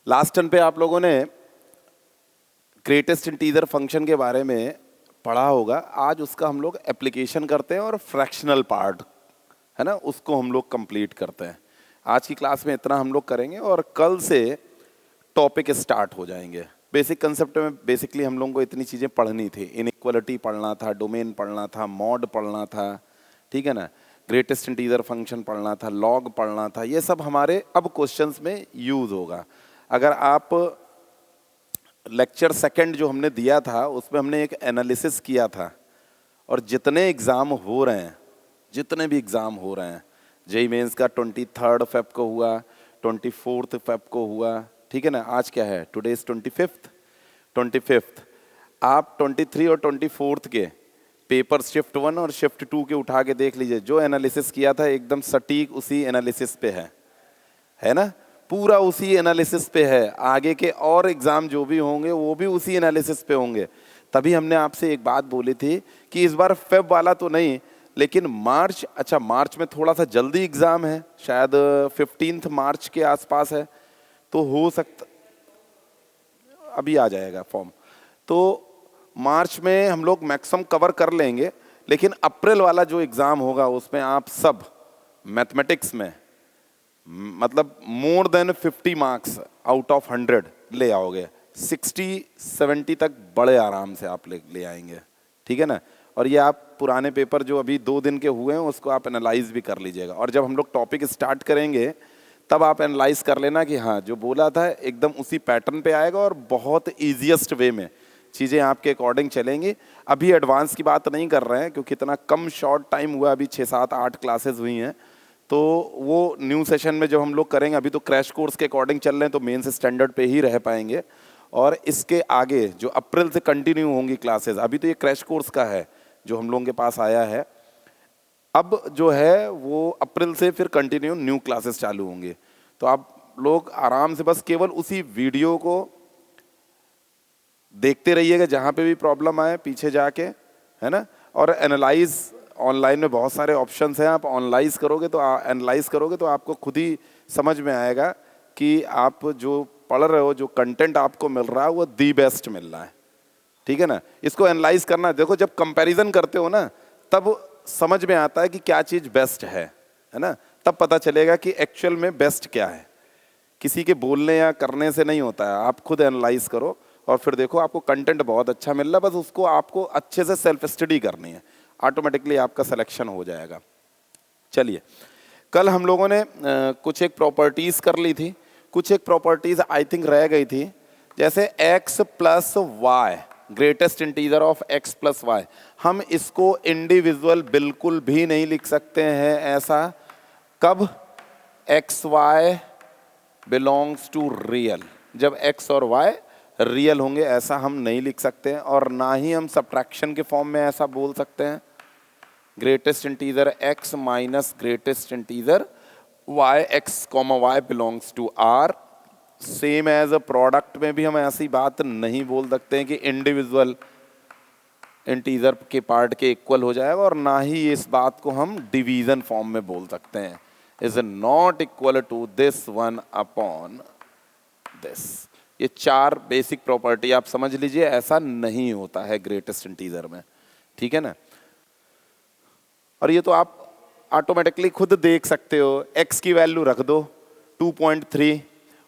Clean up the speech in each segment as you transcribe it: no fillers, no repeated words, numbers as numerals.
Last turn पे आप लोगों ने ग्रेटेस्ट इंटीजर फंक्शन के बारे में पढ़ा होगा। आज उसका हम लोग एप्लीकेशन करते हैं और फ्रैक्शनल पार्ट है ना, उसको हम लोग कंप्लीट करते हैं। आज की क्लास में इतना हम लोग करेंगे और कल से टॉपिक स्टार्ट हो जाएंगे। बेसिक कंसेप्ट में बेसिकली हम लोगों को इतनी चीज़ें पढ़नी थी। इनइक्वालिटी पढ़ना था, डोमेन पढ़ना था, मॉड पढ़ना था, ठीक है ना, ग्रेटेस्ट इंटीजर फंक्शन पढ़ना था, लॉग पढ़ना था। ये सब हमारे अब क्वेश्चंस में यूज़ होगा। अगर आप लेक्चर सेकंड जो हमने दिया था उसमें हमने एक एनालिसिस किया था, और जितने एग्ज़ाम हो रहे हैं, जितने भी एग्ज़ाम हो रहे हैं, जेई मेंस का 23 फेब को हुआ, 24 फेब को हुआ, ठीक है ना, आज क्या है, टुडे इज 25th। आप 23 और 24 के पेपर शिफ्ट 1 और शिफ्ट 2 के उठा के देख लीजिए। जो एनालिसिस किया था एकदम सटीक उसी एनालिसिस पे है ना, पूरा उसी एनालिसिस पे है। आगे के और एग्ज़ाम जो भी होंगे वो भी उसी एनालिसिस पे होंगे। तभी हमने आपसे एक बात बोली थी कि इस बार फेब वाला तो नहीं, लेकिन मार्च, अच्छा मार्च में थोड़ा सा जल्दी एग्ज़ाम है, शायद 15 मार्च के आसपास है, तो हो सकता अभी आ जाएगा फॉर्म, तो मार्च में हम लोग मैक्सिमम कवर कर लेंगे। लेकिन अप्रैल वाला जो एग्ज़ाम होगा उसमें आप सब मैथमेटिक्स में मतलब more than 50 marks out of 100 ले आओगे। 60-70 तक बड़े आराम से आप ले आएंगे, ठीक है ना। और ये आप पुराने पेपर जो अभी 2 दिन के हुए हैं उसको आप एनालाइज भी कर लीजिएगा, और जब हम लोग टॉपिक स्टार्ट करेंगे तब आप एनालाइज कर लेना कि हाँ जो बोला था एकदम उसी पैटर्न पे आएगा और बहुत ईजीएस्ट वे में चीज़ें आपके अकॉर्डिंग चलेंगी। अभी एडवांस की बात नहीं कर रहे हैं क्योंकि इतना कम शॉर्ट टाइम हुआ, अभी 6-7-8 क्लासेस हुई हैं, तो वो न्यू सेशन में जो हम लोग करेंगे, अभी तो क्रैश कोर्स के अकॉर्डिंग चल रहे हैं तो मेंस स्टैंडर्ड पे ही रह पाएंगे। और इसके आगे जो अप्रैल से कंटिन्यू होंगी क्लासेस, अभी तो ये क्रैश कोर्स का है जो हम लोगों के पास आया है, अब जो है वो अप्रैल से फिर कंटिन्यू न्यू क्लासेस चालू होंगे। तो आप लोग आराम से बस केवल उसी वीडियो को देखते रहिएगा, जहाँ पे भी प्रॉब्लम आए पीछे जाके, है ना। और एनालाइज ऑनलाइन में बहुत सारे ऑप्शंस हैं, आप एनालाइज करोगे तो आपको खुद ही समझ में आएगा कि आप जो पढ़ रहे हो, जो कंटेंट आपको मिल रहा है वो दी बेस्ट मिल रहा है, ठीक है ना। इसको एनालाइज करना, देखो जब कंपैरिजन करते हो ना तब समझ में आता है कि क्या चीज़ बेस्ट है ना, तब पता चलेगा कि एक्चुअल में बेस्ट क्या है। किसी के बोलने या करने से नहीं होता है, आप खुद एनालाइज करो और फिर देखो आपको कंटेंट बहुत अच्छा मिल रहा है, बस उसको आपको अच्छे से सेल्फ स्टडी करनी है, ऑटोमेटिकली आपका सिलेक्शन हो जाएगा। चलिए, कल हम लोगों ने कुछ एक प्रॉपर्टीज़ कर ली थी, कुछ एक प्रॉपर्टीज़ आई थिंक रह गई थी, जैसे x plus y, greatest integer of x plus y. हम इसको इंडिविजुअल बिल्कुल भी नहीं लिख सकते हैं ऐसा, कब, x y belongs to real, जब x और y रियल होंगे ऐसा हम नहीं लिख सकते हैं, और ना ही हम सब्ट्रैक्शन के फॉर्म में ऐसा बोल सकते हैं, greatest integer x minus greatest integer y, x comma y belongs to r। Same as a product में भी हम ऐसी बात नहीं बोल सकते हैं कि इंडिविजुअल इंटीजर के पार्ट के इक्वल हो जाएगा, और ना ही इस बात को हम डिवीजन फॉर्म में बोल सकते हैं, is not equal to this one upon this. ये 4 बेसिक प्रॉपर्टी आप समझ लीजिए, ऐसा नहीं होता है ग्रेटेस्ट इंटीजर में, ठीक है ना। और ये तो आप ऑटोमेटिकली खुद देख सकते हो, x की वैल्यू रख दो 2.3,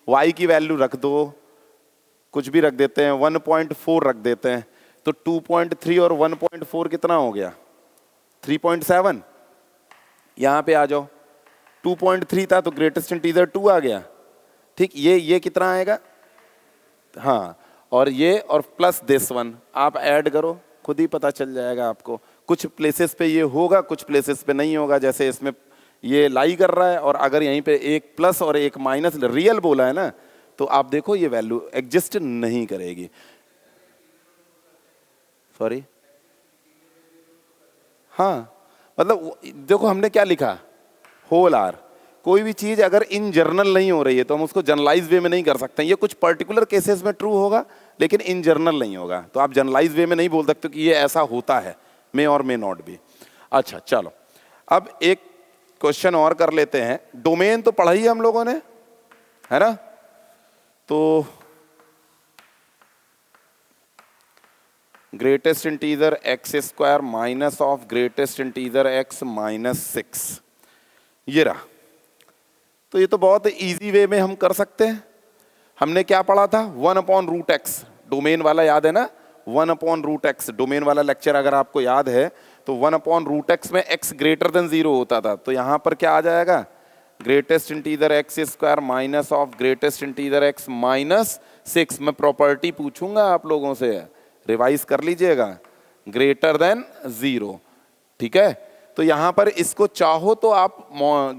y की वैल्यू रख दो, कुछ भी रख देते हैं, 1.4 रख देते हैं, तो 2.3 और 1.4 कितना हो गया, 3.7। यहाँ पे आ जाओ, 2.3 था तो ग्रेटेस्ट इंटीजर 2 आ गया, ठीक। ये कितना आएगा, हाँ, और ये और प्लस दिस वन आप ऐड करो, खुद ही पता चल जाएगा आपको। कुछ प्लेसेस पे ये होगा, कुछ प्लेसेस पे नहीं होगा, जैसे इसमें ये लाई कर रहा है, और अगर यहीं पे एक प्लस और एक माइनस रियल बोला है ना, तो आप देखो ये वैल्यू एग्जिस्ट नहीं करेगी। सॉरी, हाँ, मतलब देखो हमने क्या लिखा, होल आर। कोई भी चीज अगर इन जनरल नहीं हो रही है तो हम उसको जनरलाइज वे में नहीं कर सकते। ये कुछ पर्टिकुलर केसेस में ट्रू होगा लेकिन इन जनरल नहीं होगा, तो आप जनरलाइज वे में नहीं बोल सकते कि ये ऐसा होता है, मे और मे नॉट बी। अच्छा चलो, अब एक क्वेश्चन और कर लेते हैं। डोमेन तो पढ़ा ही हम लोगों ने, है ना, तो greatest integer x square minus of greatest integer x minus 6, ये रहा। तो ये तो बहुत इजी वे में हम कर सकते हैं। हमने क्या पढ़ा था, 1/√x, डोमेन वाला याद है ना, 1/√x डोमेन वाला लेक्चर अगर आपको याद है तो 1/√x में x ग्रेटर देन 0 होता था। तो यहां पर क्या आ जाएगा, greatest integer x square minus of greatest integer x minus 6। मैं प्रॉपर्टी पूछूंगा आप लोगों से, रिवाइज कर लीजिएगा, ग्रेटर देन 0, ठीक है। तो यहां पर इसको चाहो तो आप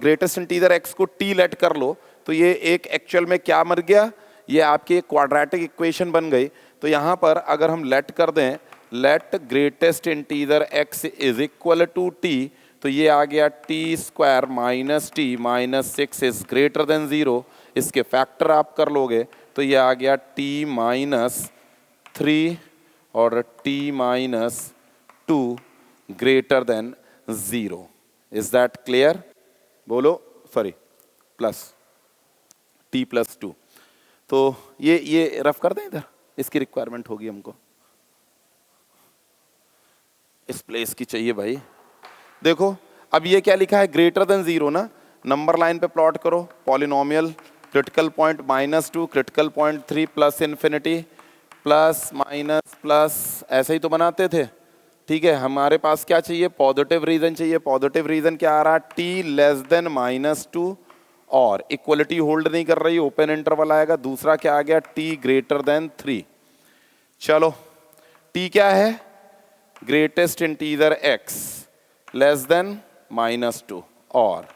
ग्रेटेस्ट इंटीजर एक्स को t लेट कर लो, तो ये एक एक्चुअल में क्या मर गया, ये आपकी क्वाड्रेटिक इक्वेशन बन गई। तो यहां पर अगर हम लेट कर दें, let greatest integer x is equal to t, तो ये आ गया t square minus t minus 6 is greater than 0। इसके फैक्टर आप कर लोगे तो ये आ गया t माइनस 3 और t minus 2 greater than 0। Is that clear? बोलो, सॉरी, प्लस t प्लस 2। तो ये रफ कर दें इधर, इसकी रिक्वायरमेंट होगी हमको, इस प्लेस की चाहिए भाई। देखो अब ये क्या लिखा है, ग्रेटर देन 0 ना, नंबर लाइन पे प्लॉट करो, polynomial, critical point -2, critical point 3, plus infinity, plus minus plus, ऐसे ही तो बनाते थे, ठीक है। हमारे पास क्या चाहिए, पॉजिटिव रीजन चाहिए। पॉजिटिव रीजन क्या आ रहा है, t लेस देन -2 और इक्वलिटी होल्ड नहीं कर रही, ओपन इंटरवल आएगा। दूसरा क्या आ गया, t ग्रेटर देन 3। चलो t क्या है, greatest integer x less then -2 और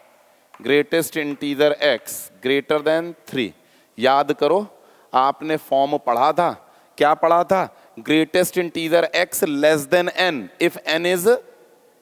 greatest integer x greater then 3। याद करो, आपने फॉर्म पढ़ा था, क्या पढ़ा था, greatest integer x less than n, if n is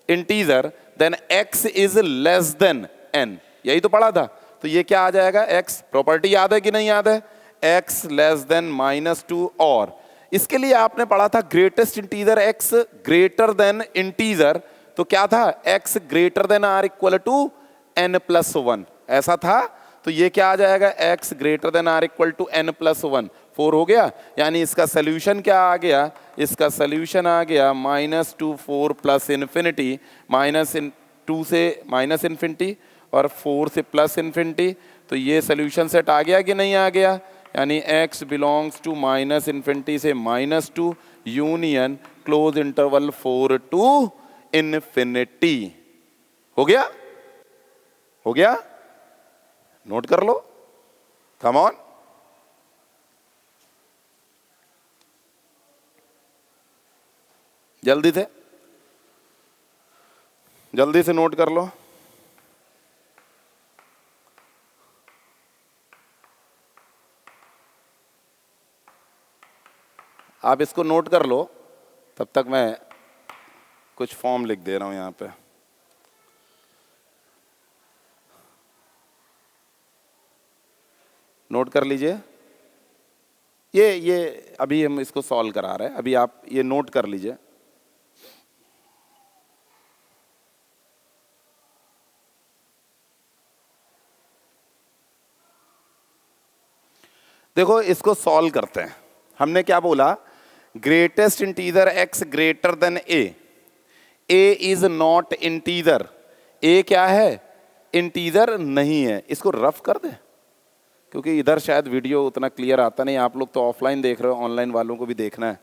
integer then x is less than n, यही तो पढ़ा था। तो ये क्या आ जाएगा, x, प्रॉपर्टी याद है कि नहीं याद है, x लेस देन -2 और इसके लिए आपने पढ़ा था greatest integer x greater than integer, तो क्या था, x greater than or equal to n plus 1, ऐसा था। तो ये क्या आ जाएगा, x greater than or equal to n plus 1, 4 हो गया। यानी इसका सोल्यूशन क्या आ गया, इसका सोल्यूशन आ गया -2 4 प्लस इन्फिनिटी, -2 से माइनस इन्फिनिटी और 4 से प्लस इन्फिनिटी। तो ये सोल्यूशन सेट आ गया कि नहीं आ गया, यानी x belongs to minus infinity से -2 union close interval 4 to infinity. हो गया, हो गया, नोट कर लो, कम ऑन। जल्दी से नोट कर लो। आप इसको नोट कर लो, तब तक मैं कुछ फॉर्म लिख दे रहा हूं यहां पे। नोट कर लीजिए, ये अभी हम इसको सॉल्व करा रहे हैं, अभी आप ये नोट कर लीजिए। देखो इसको सॉल्व करते हैं। हमने क्या बोला, greatest integer x greater then a is not integer. a क्या है, इंटीजर नहीं है। इसको रफ कर दे, क्योंकि इधर शायद वीडियो उतना क्लियर आता नहीं, आप लोग तो ऑफलाइन देख रहे हो, ऑनलाइन वालों को भी देखना है।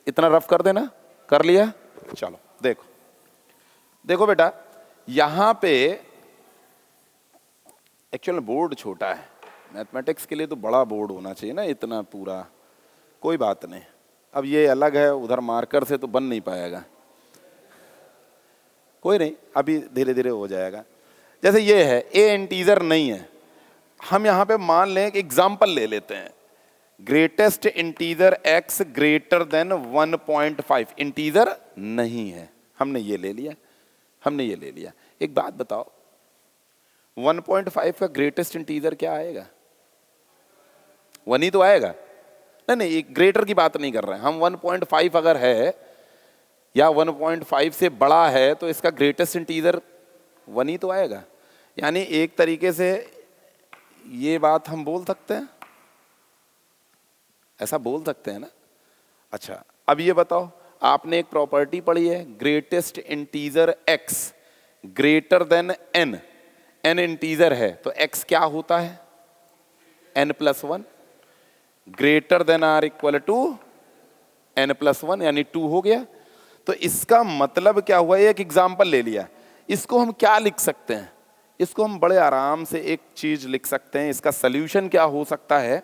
इतना रफ कर देना, कर लिया। चलो देखो, देखो बेटा, यहां पे एक्चुअल बोर्ड छोटा है, मैथमेटिक्स के लिए तो बड़ा बोर्ड होना चाहिए ना, इतना पूरा, कोई बात नहीं। अब ये अलग है, उधर मार्कर से तो बन नहीं पाएगा, कोई नहीं, अभी धीरे धीरे हो जाएगा। जैसे ये है, ए इंटीजर नहीं है, हम यहाँ पे मान लें एक एग्जाम्पल ले लेते हैं, greatest integer x greater then 1.5, integer नहीं है, हमने ये ले लिया, हमने ये ले लिया। एक बात बताओ, 1.5 का ग्रेटेस्ट इंटीजर क्या आएगा, 1 ही तो आएगा। नहीं नहीं, ग्रेटर की बात नहीं कर रहे हैं हम, 1.5 अगर है या 1.5 से बड़ा है तो इसका ग्रेटेस्ट इंटीजर 1 ही तो आएगा। यानी एक तरीके से ये बात हम बोल सकते हैं, ऐसा बोल सकते हैं ना। अच्छा, अब ये बताओ, आपने एक प्रॉपर्टी पढ़ी है, greatest integer x greater than n, n integer है तो x क्या होता है, n+1, greater than or equal to n+1 यानी 2 हो गया। तो इसका मतलब क्या हुआ, एक एग्जाम्पल ले लिया, इसको हम क्या लिख सकते हैं, इसको हम बड़े आराम से एक चीज लिख सकते हैं, इसका सल्यूशन क्या हो सकता है,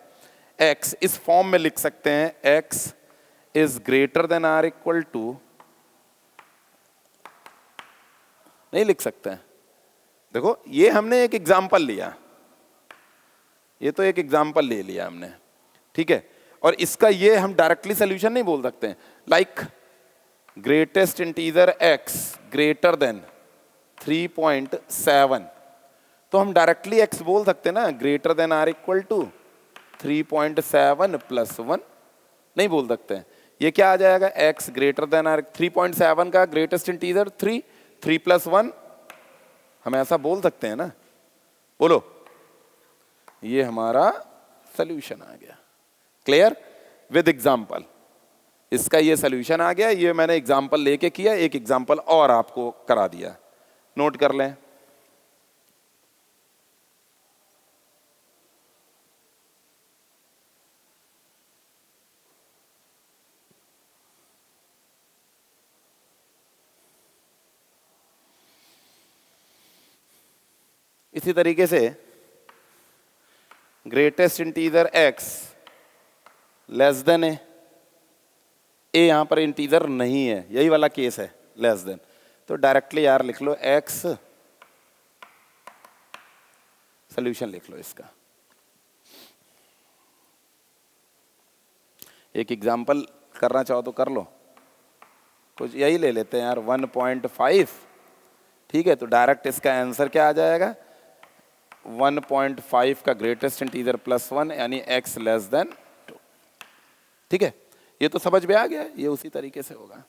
x इस फॉर्म में लिख सकते हैं, x is greater than or equal to, नहीं लिख सकते हैं। देखो ये हमने एक एग्जाम्पल लिया, ये तो एक एग्जाम्पल ले लिया हमने, ठीक है, और इसका ये हम डायरेक्टली सॉल्यूशन नहीं बोल सकते, like greatest integer x greater than 3.7, तो हम डायरेक्टली x बोल सकते ना, greater than or equal to 3.7 + 1, नहीं बोल सकते। ये क्या आ जाएगा, x ग्रेटर देन आर, 3.7 का ग्रेटेस्ट इंटीजर 3 + 1, हम ऐसा बोल सकते हैं ना, बोलो, ये हमारा सॉल्यूशन आ गया। क्लियर, विद एग्जाम्पल, इसका ये सॉल्यूशन आ गया, ये मैंने एग्जाम्पल लेके किया, एक एग्जाम्पल और आपको करा दिया, नोट कर लें। इसी तरीके से greatest integer x less than A, यहां पर इंटीजर नहीं है, यही वाला केस है, लेस देन, तो डायरेक्टली यार लिख लो x, सॉल्यूशन लिख लो इसका। एक एग्जांपल करना चाहो तो कर लो, कुछ यही ले लेते हैं यार 1.5, ठीक है, तो डायरेक्ट इसका आंसर क्या आ जाएगा, 1.5 का ग्रेटेस्ट इंटीजर +1 यानी x लेस देन 2, ठीक है, ये तो समझ में आ गया, ये उसी तरीके से होगा।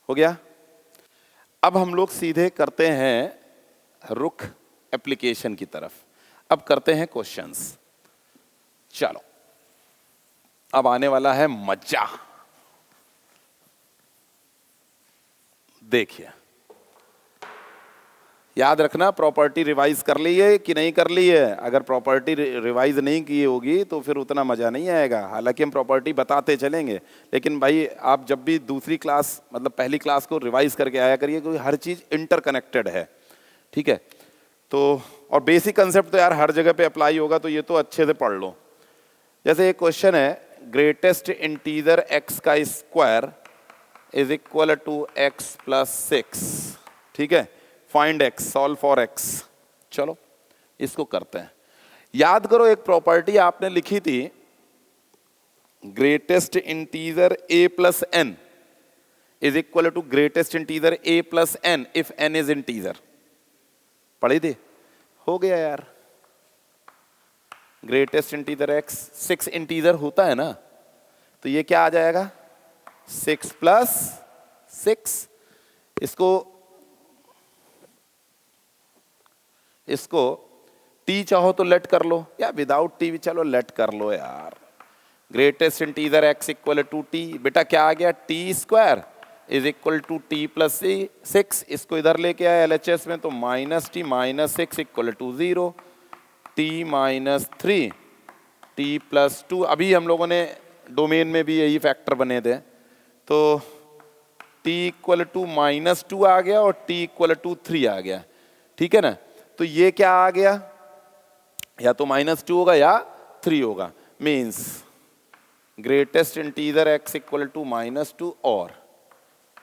हो गया। अब हम लोग सीधे करते हैं रुख एप्लीकेशन की तरफ, अब करते हैं क्वेश्चंस। चलो अब आने वाला है मजा। देखिए, याद रखना, प्रॉपर्टी रिवाइज कर ली है कि नहीं कर ली है, अगर प्रॉपर्टी रिवाइज नहीं की होगी तो फिर उतना मजा नहीं आएगा। हालांकि हम प्रॉपर्टी बताते चलेंगे, लेकिन भाई आप जब भी दूसरी क्लास, मतलब पहली क्लास को रिवाइज करके आया करिए, क्योंकि हर चीज इंटरकनेक्टेड है, ठीक है। तो और बेसिक कंसेप्ट तो यार हर जगह पे अप्लाई होगा, तो ये तो अच्छे से पढ़ लो। जैसे एक क्वेश्चन है, ग्रेटेस्ट इंटीजर x का square is equal to x + 6, ठीक है, find x, solve for x। चलो इसको करते हैं। याद करो एक प्रॉपर्टी आपने लिखी थी, greatest integer a + n is equal to greatest integer a + n if n is integer, पढ़ी थी, हो गया यार। ग्रेटेस्ट इंटीजर x 6 इंटीजर होता है ना, तो ये क्या आ जाएगा, 6 + 6, इसको t चाहो तो लेट कर लो, या विदाउट t भी चलो लेट कर लो यार। Greatest integer x equal to t, बेटा क्या आ गया, t² is equal to t + 6, इसको इधर लेके आया LHS में, तो -t - 6 equal to 0, t - 3 t + 2, अभी हम लोगों ने डोमेन में भी यही फैक्टर बने थे, तो t इक्वल टू -2 आ गया और t इक्वल टू 3 आ गया, ठीक है ना। तो ये क्या आ गया, या तो -2 होगा या 3 होगा, means greatest integer x equal to -2 और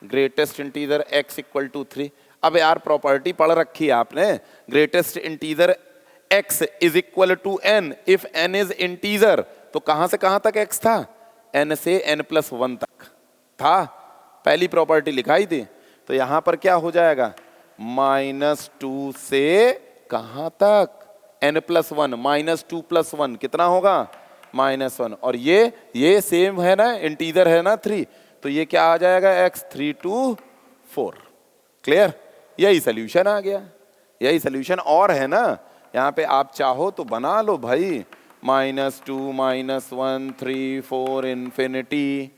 greatest integer x equal to 3। अब यार प्रॉपर्टी पढ़ रखी है आपने, greatest integer x is equal to n if n is integer, तो कहां से कहां तक x था, n से n+1 तक था, पहली प्रॉपर्टी लिखाई थी। तो यहां पर क्या हो जाएगा, -2 से कहां तक, n+1, -2 + 1 कितना होगा, -1, और ये सेम है ना, इंटीजर है ना 3, तो ये क्या आ जाएगा x 3 2 4। क्लियर? यही सोल्यूशन आ गया, यही सोल्यूशन। और है ना यहाँ पे, आप चाहो तो बना लो भाई, -2 -1 3 4 इन्फिनिटी,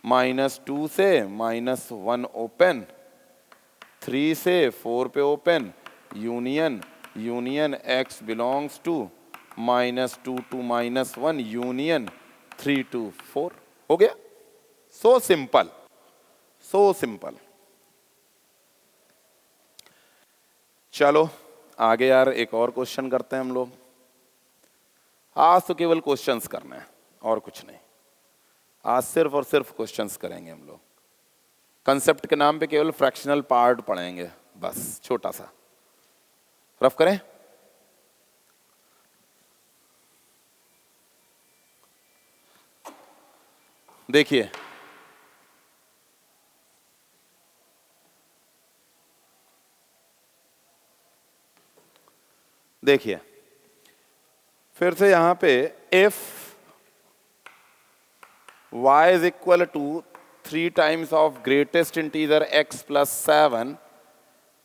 -2 से -1 ओपन, 3 से 4 पे open, union union x belongs to -2 to -1 union 3 to 4। हो गया। So simple, so simple. चलो आगे यार, एक और क्वेश्चन करते हैं हम लोग। आज तो केवल क्वेश्चंस करना है और कुछ नहीं, आज सिर्फ और सिर्फ क्वेश्चंस करेंगे हम लोग। कंसेप्ट के नाम पे केवल फ्रैक्शनल पार्ट पढ़ेंगे बस, छोटा सा। रफ करें। देखिए देखिए फिर से यहां पे, if y is equal to 3 times of greatest integer x plus 7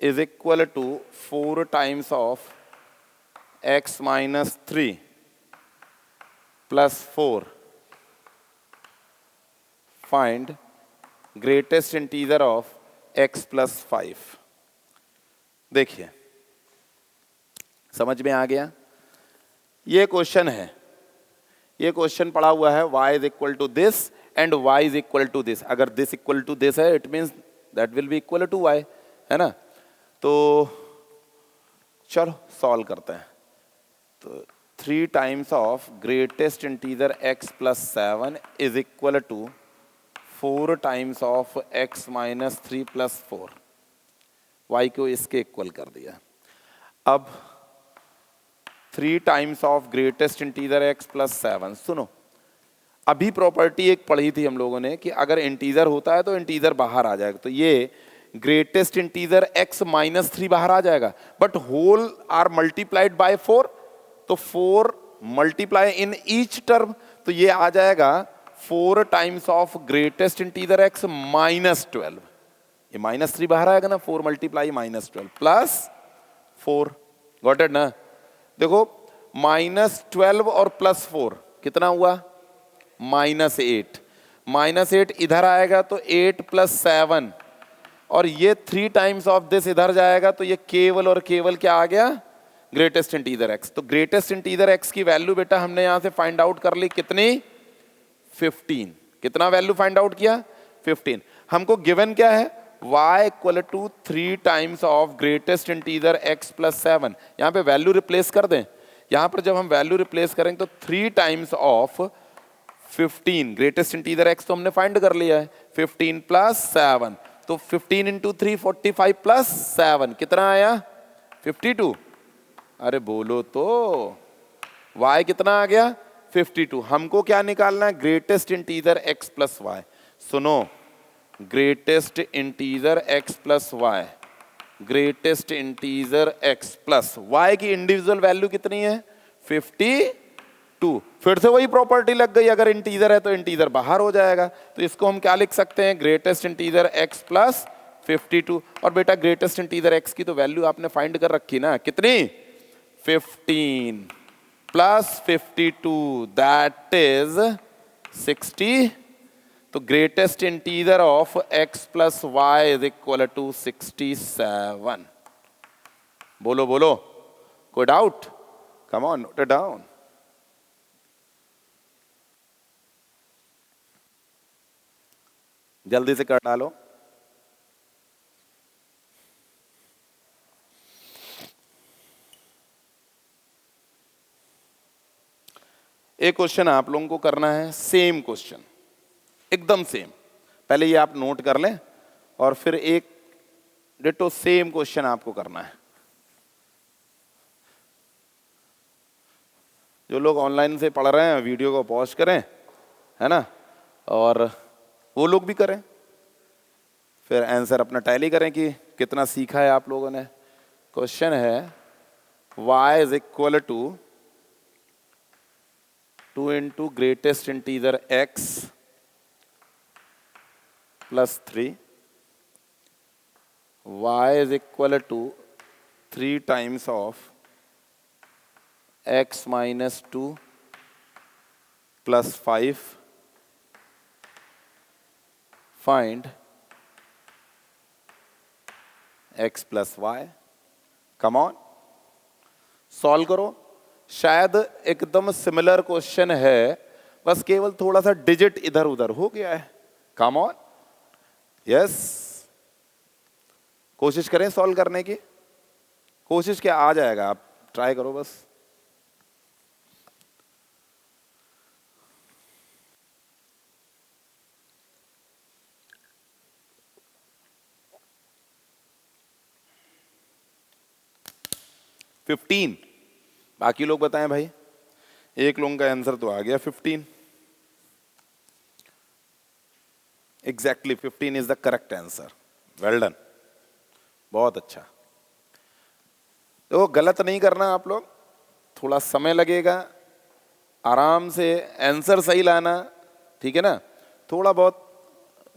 is equal to 4 times of x minus 3 plus 4, find greatest integer of x plus 5। देखिए समझ में आ गया? ये क्वेश्चन है, ये क्वेश्चन पड़ा हुआ है y is equal to this and y is equal to this. अगर दिस इक्वल टू दिस है, it means that will be equal to y, है ना? तो चलो सॉल्व करते हैं। तो 3 times of greatest integer x plus 7 is equal to 4 times of x minus 3 plus 4। y को इसके इक्वल कर दिया। अब 3 times of greatest integer x plus 7। सुनो, अभी प्रॉपर्टी एक पढ़ी थी हम लोगों ने कि अगर इंटीजर होता है तो इंटीजर बाहर आ जाएगा। तो ये ग्रेटेस्ट इंटीजर x माइनस 3 बाहर आ जाएगा, but whole are multiplied by 4, तो 4 मल्टीप्लाई इन ईच टर्म, तो ये आ जाएगा 4 times of greatest integer x minus 12। ये -3 बाहर आएगा ना, 4 मल्टीप्लाई -12 प्लस 4। गॉट इट ना? देखो -12 और +4 कितना हुआ? -8। -8 इधर आएगा तो 8 + 7, और ये 3 टाइम्स ऑफ दिस इधर जाएगा, तो ये केवल और केवल क्या आ गया? Greatest integer x। तो ग्रेटेस्ट इंटीजर x की वैल्यू बेटा हमने यहां से फाइंड आउट कर ली, कितनी? 15। कितना वैल्यू फाइंड आउट किया? 15। हमको गिवन क्या है? y equal to 3 times of greatest integer x plus 7। यहां पे वैल्यू रिप्लेस कर दें। यहां पर जब हम वैल्यू रिप्लेस करेंगे तो 3 times of 15, greatest integer x तो हमने फाइंड कर लिया है, 15 प्लस 7, तो 15 इंटू 3 45 प्लस 7 कितना आया? 52। अरे बोलो तो, y कितना आ गया? 52। हमको क्या निकालना है? Greatest integer x plus y। सुनो, greatest integer x plus y, greatest integer x plus y की इंडिविजुअल वैल्यू कितनी है? 52। फिर से वही प्रॉपर्टी लग गई, अगर इंटीजर है तो इंटीजर बाहर हो जाएगा। तो इसको हम क्या लिख सकते हैं? Greatest integer x plus 52। और बेटा ग्रेटेस्ट इंटीजर x की तो वैल्यू आपने फाइंड कर रखी ना, कितनी? 15 प्लस 52, दैट इज 60। तो greatest integer of x plus y is equal to 67। बोलो बोलो, कोई doubt? Come on, note it down. जल्दी से कर डालो। एक क्वेश्चन आप लोगों को करना है, सेम क्वेश्चन, एकदम सेम। पहले ये आप नोट कर लें, और फिर एक डिटो सेम क्वेश्चन आपको करना है। जो लोग ऑनलाइन से पढ़ रहे हैं वीडियो को पॉज करें, है ना, और वो लोग भी करें, फिर आंसर अपना टैली करें कि कितना सीखा है आप लोगों ने। क्वेश्चन है y is equal to 2 into greatest integer x plus 3, y is equal to 3 times of x minus 2 plus 5, find x plus y. Come on, solve करो। शायद एकदम सिमिलर क्वेश्चन है, बस केवल थोड़ा सा डिजिट इधर उधर हो गया है। कम ऑन, यस, कोशिश करें सॉल्व करने की। कोशिश क्या, आ जाएगा, आप ट्राई करो बस। फिफ्टीन, बाकी लोग बताएं भाई। एक लोगों का आंसर तो आ गया 15। Exactly 15 is the correct answer. Well done, बहुत अच्छा। तो गलत नहीं करना आप लोग, थोड़ा समय लगेगा, आराम से आंसर सही लाना, ठीक है ना। थोड़ा बहुत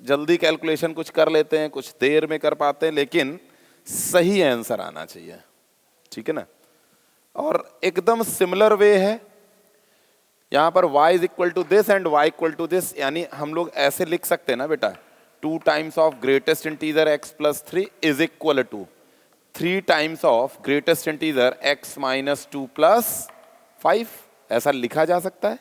जल्दी कैलकुलेशन कुछ कर लेते हैं, कुछ देर में कर पाते हैं, लेकिन सही आंसर आना चाहिए, ठीक है ना। और एकदम सिमिलर वे है, यहां पर y is equal to this and y equal to this, यानी हम लोग ऐसे लिख सकते हैं ना बेटा, 2 times of greatest integer x plus 3 is equal to 3 times of greatest integer x minus 2 plus 5, ऐसा लिखा जा सकता है।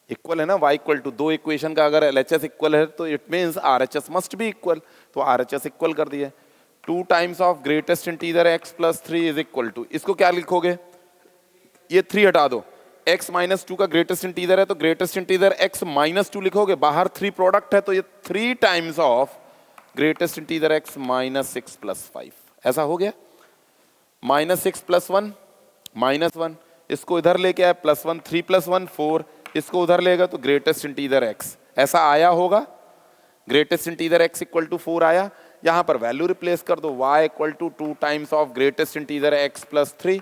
इक्वल है ना, y इक्वल टू, दो इक्वेशन का अगर LHS इक्वल है तो it means RHS must be equal, तो RHS इक्वल कर दिए। 2 times of greatest integer x plus 3 is equal to, इसको क्या लिखोगे, ये 3 हटा दो, x माइनस 2 का ग्रेटेस्ट इंटीजर है तो ग्रेटेस्ट इंटीजर x माइनस 2 लिखोगे, बाहर 3 प्रोडक्ट है तो ये 3 times of greatest integer x minus 6 plus 5, ऐसा हो गया। माइनस 6 प्लस 1 माइनस 1, इसको इधर लेके आए प्लस 1, 3 प्लस 1 4, इसको उधर लेगा तो ग्रेटेस्ट इंटीजर x, ऐसा आया होगा। Greatest integer x equal to 4 आया, यहां पर वैल्यू रिप्लेस कर दो, y equal to 2 times of greatest integer x plus 3,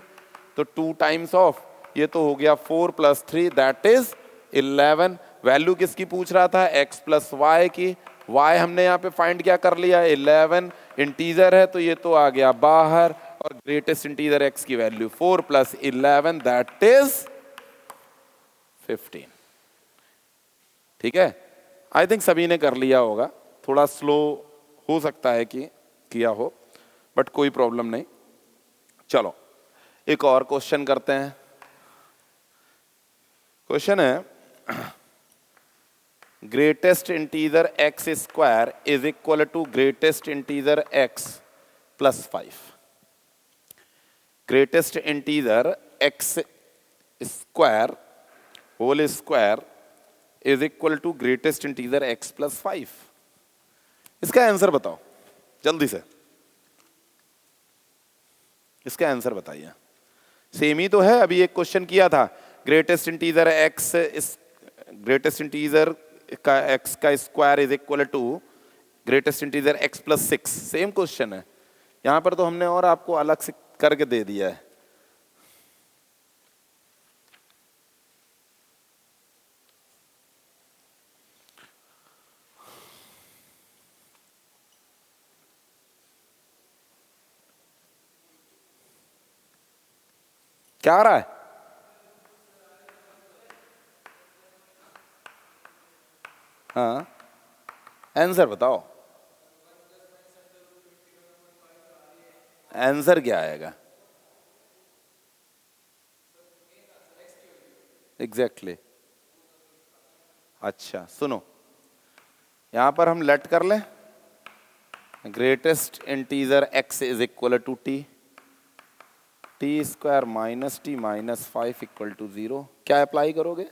तो 2 टाइम्स ऑफ, ये तो हो गया 4 प्लस 3 दैट इज 11। वैल्यू किसकी पूछ रहा था, x प्लस वाई की, y हमने यहाँ पे फाइंड क्या कर लिया, 11, इंटीजर है तो ये तो आ गया बाहर, और ग्रेटेस्ट इंटीजर x की वैल्यू 4 प्लस 11 दैट इज 15। ठीक है, आई थिंक सभी ने कर लिया होगा, थोड़ा स्लो हो सकता है कि किया हो, बट कोई प्रॉब्लम नहीं। चलो एक और क्वेश्चन करते हैं। क्वेश्चन है, greatest integer x square is equal to greatest integer x plus 5। Greatest integer x square whole square is equal to greatest integer x plus 5। इसका आंसर बताओ जल्दी से, इसका आंसर बताइए। सेम ही तो है, अभी एक क्वेश्चन किया था, greatest integer x, greatest integer का एक्स का square is equal to greatest integer x plus 6, same question है। यहां पर तो हमने और आपको अलग से करके दे दिया है। क्या आ रहा है, हाँ आंसर बताओ, आंसर क्या आएगा एग्जैक्टली अच्छा सुनो, यहां पर हम लेट कर लें, greatest integer x is equal to t, t square minus t minus 5 equal to 0। क्या अप्लाई करोगे,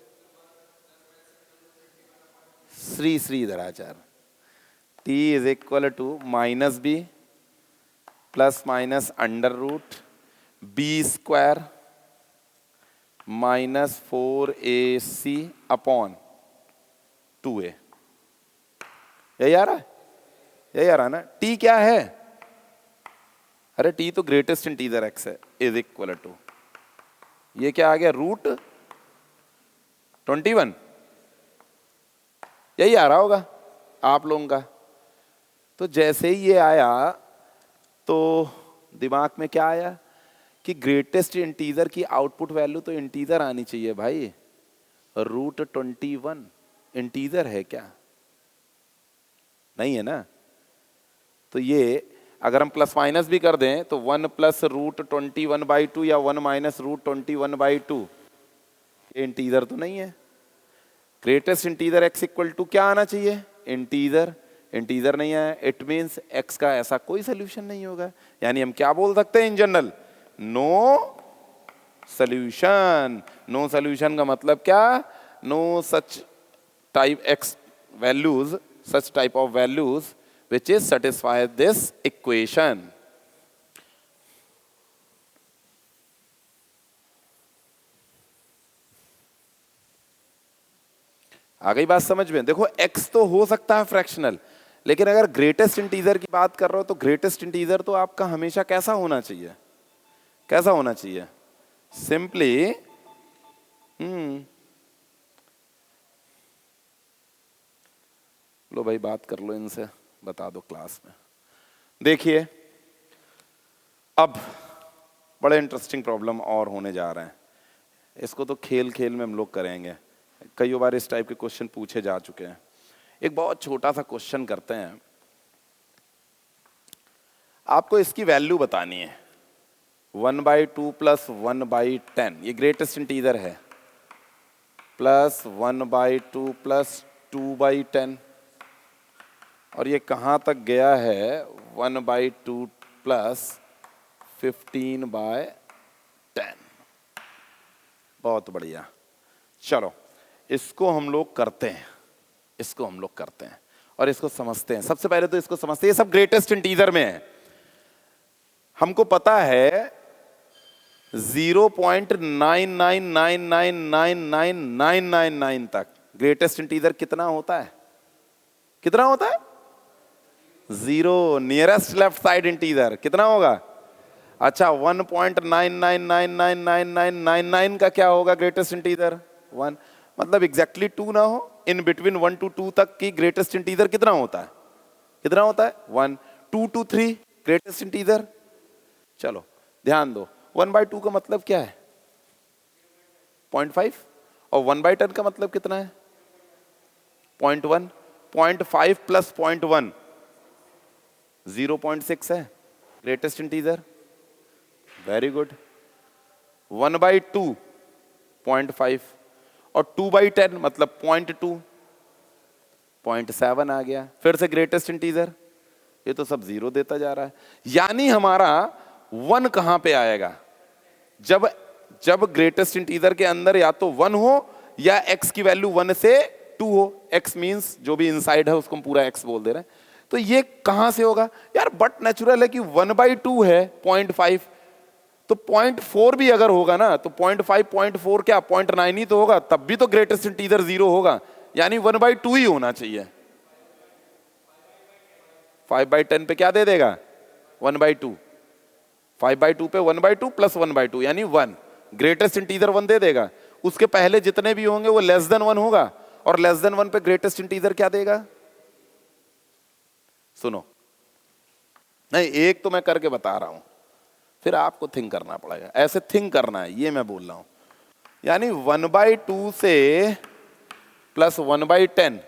Shri Shridharacharya, t is equal to minus b plus minus under root b square minus 4ac upon 2a। यही आ रहा है, यही आ रहा है ना। t क्या है, अरे t तो ग्रेटेस्ट इंटीजर x है, इज इक्वल टू, ये क्या आ गया, रूट 21, यही आ रहा होगा आप लोगों का। तो जैसे ही ये आया तो दिमाग में क्या आया कि ग्रेटेस्ट इंटीजर की आउटपुट वैल्यू तो इंटीजर आनी चाहिए भाई। √21 इंटीजर है क्या? नहीं है ना। तो ये अगर हम प्लस माइनस भी कर दें तो 1 + √21/2 या 1 - √21/2 ये इंटीजर तो नहीं है। ग्रेटेस्ट इंटीजर x = क्या आना चाहिए? इंटीजर। इंटीजर नहीं है, इट मीन्स x का ऐसा कोई सोल्यूशन नहीं होगा। यानी हम क्या बोल सकते हैं in general? No solution. No solution का मतलब क्या? No such type x values, such type of values which is satisfy this equation. आ गई बात समझ में? देखो x तो हो सकता है फ्रैक्शनल, लेकिन अगर ग्रेटेस्ट इंटीजर की बात कर रहे हो तो ग्रेटेस्ट इंटीजर तो आपका हमेशा कैसा होना चाहिए? कैसा होना चाहिए? सिंपली लो भाई बात कर लो इनसे, बता दो क्लास में। देखिए अब बड़े इंटरेस्टिंग प्रॉब्लम और होने जा रहे हैं। इसको तो खेल खेल में हम लोग करेंगे। कई बार इस टाइप के क्वेश्चन पूछे जा चुके हैं। एक बहुत छोटा सा क्वेश्चन करते हैं। आपको इसकी वैल्यू बतानी है। 1/2 + 1/10 ये ग्रेटेस्ट इंटीजर है, प्लस 1/2 + 2/10, और ये कहाँ तक गया है? 1/2 + 15/10। बहुत बढ़िया। चलो इसको हम लोग करते हैं, इसको हम लोग करते हैं और इसको समझते हैं। सबसे पहले तो इसको समझते हैं। ये सब ग्रेटेस्ट इंटीजर में है। हमको पता है 0.99999999 तक ग्रेटेस्ट इंटीजर कितना होता है? कितना होता है? 0। नियरेस्ट लेफ्ट साइड इंटीजर कितना होगा? अच्छा 1.99999999 का क्या होगा ग्रेटेस्ट इंटीजर? 1। मतलब एग्जैक्टली 2 ना हो, इन बिटवीन 1 to 2 तक की ग्रेटेस्ट इंटीजर कितना होता है? कितना होता है? 1। 2 to 3 ग्रेटेस्ट इंटीजर। चलो ध्यान दो, 1/2 का मतलब क्या है? 0.5। और 1/10 का मतलब कितना है? 0.1। 0.5 + 0.1 0.6 है ग्रेटेस्ट इंटीजर। Very good. 1/2 0.5 और 2/10 मतलब 0.2 0.7 आ गया। फिर से ग्रेटेस्ट इंटीजर। ये तो सब 0 देता जा रहा है। यानी हमारा 1 कहां पे आएगा? जब ग्रेटेस्ट इंटीजर के अंदर या तो 1 हो या x की वैल्यू 1 से 2 हो। x मींस जो भी इनसाइड है उसको हम पूरा x बोल दे रहे हैं। तो ये कहां से होगा यार? बट नेचुरल है कि 1/2 है 0.5, तो 0.4 भी अगर होगा ना तो 0.5 0.4 क्या 0.9 ही तो होगा, तब भी तो ग्रेटेस्ट इंटीजर 0 होगा। यानी 1/2 ही होना चाहिए। 5/10 पे क्या दे देगा? 1/2। 5/2 पे 1/2 + 1/2 यानी 1। ग्रेटेस्ट इंटीजर 1 दे देगा। उसके पहले जितने भी होंगे वो लेस देन 1 होगा, और लेस देन 1 पे ग्रेटेस्ट इंटीजर क्या देगा? सुनो, नहीं एक तो मैं करके बता रहा हूं, फिर आपको थिंक करना पड़ेगा। ऐसे थिंक करना है, ये मैं बोल रहा हूं। यानी 1/2 से प्लस 1/10,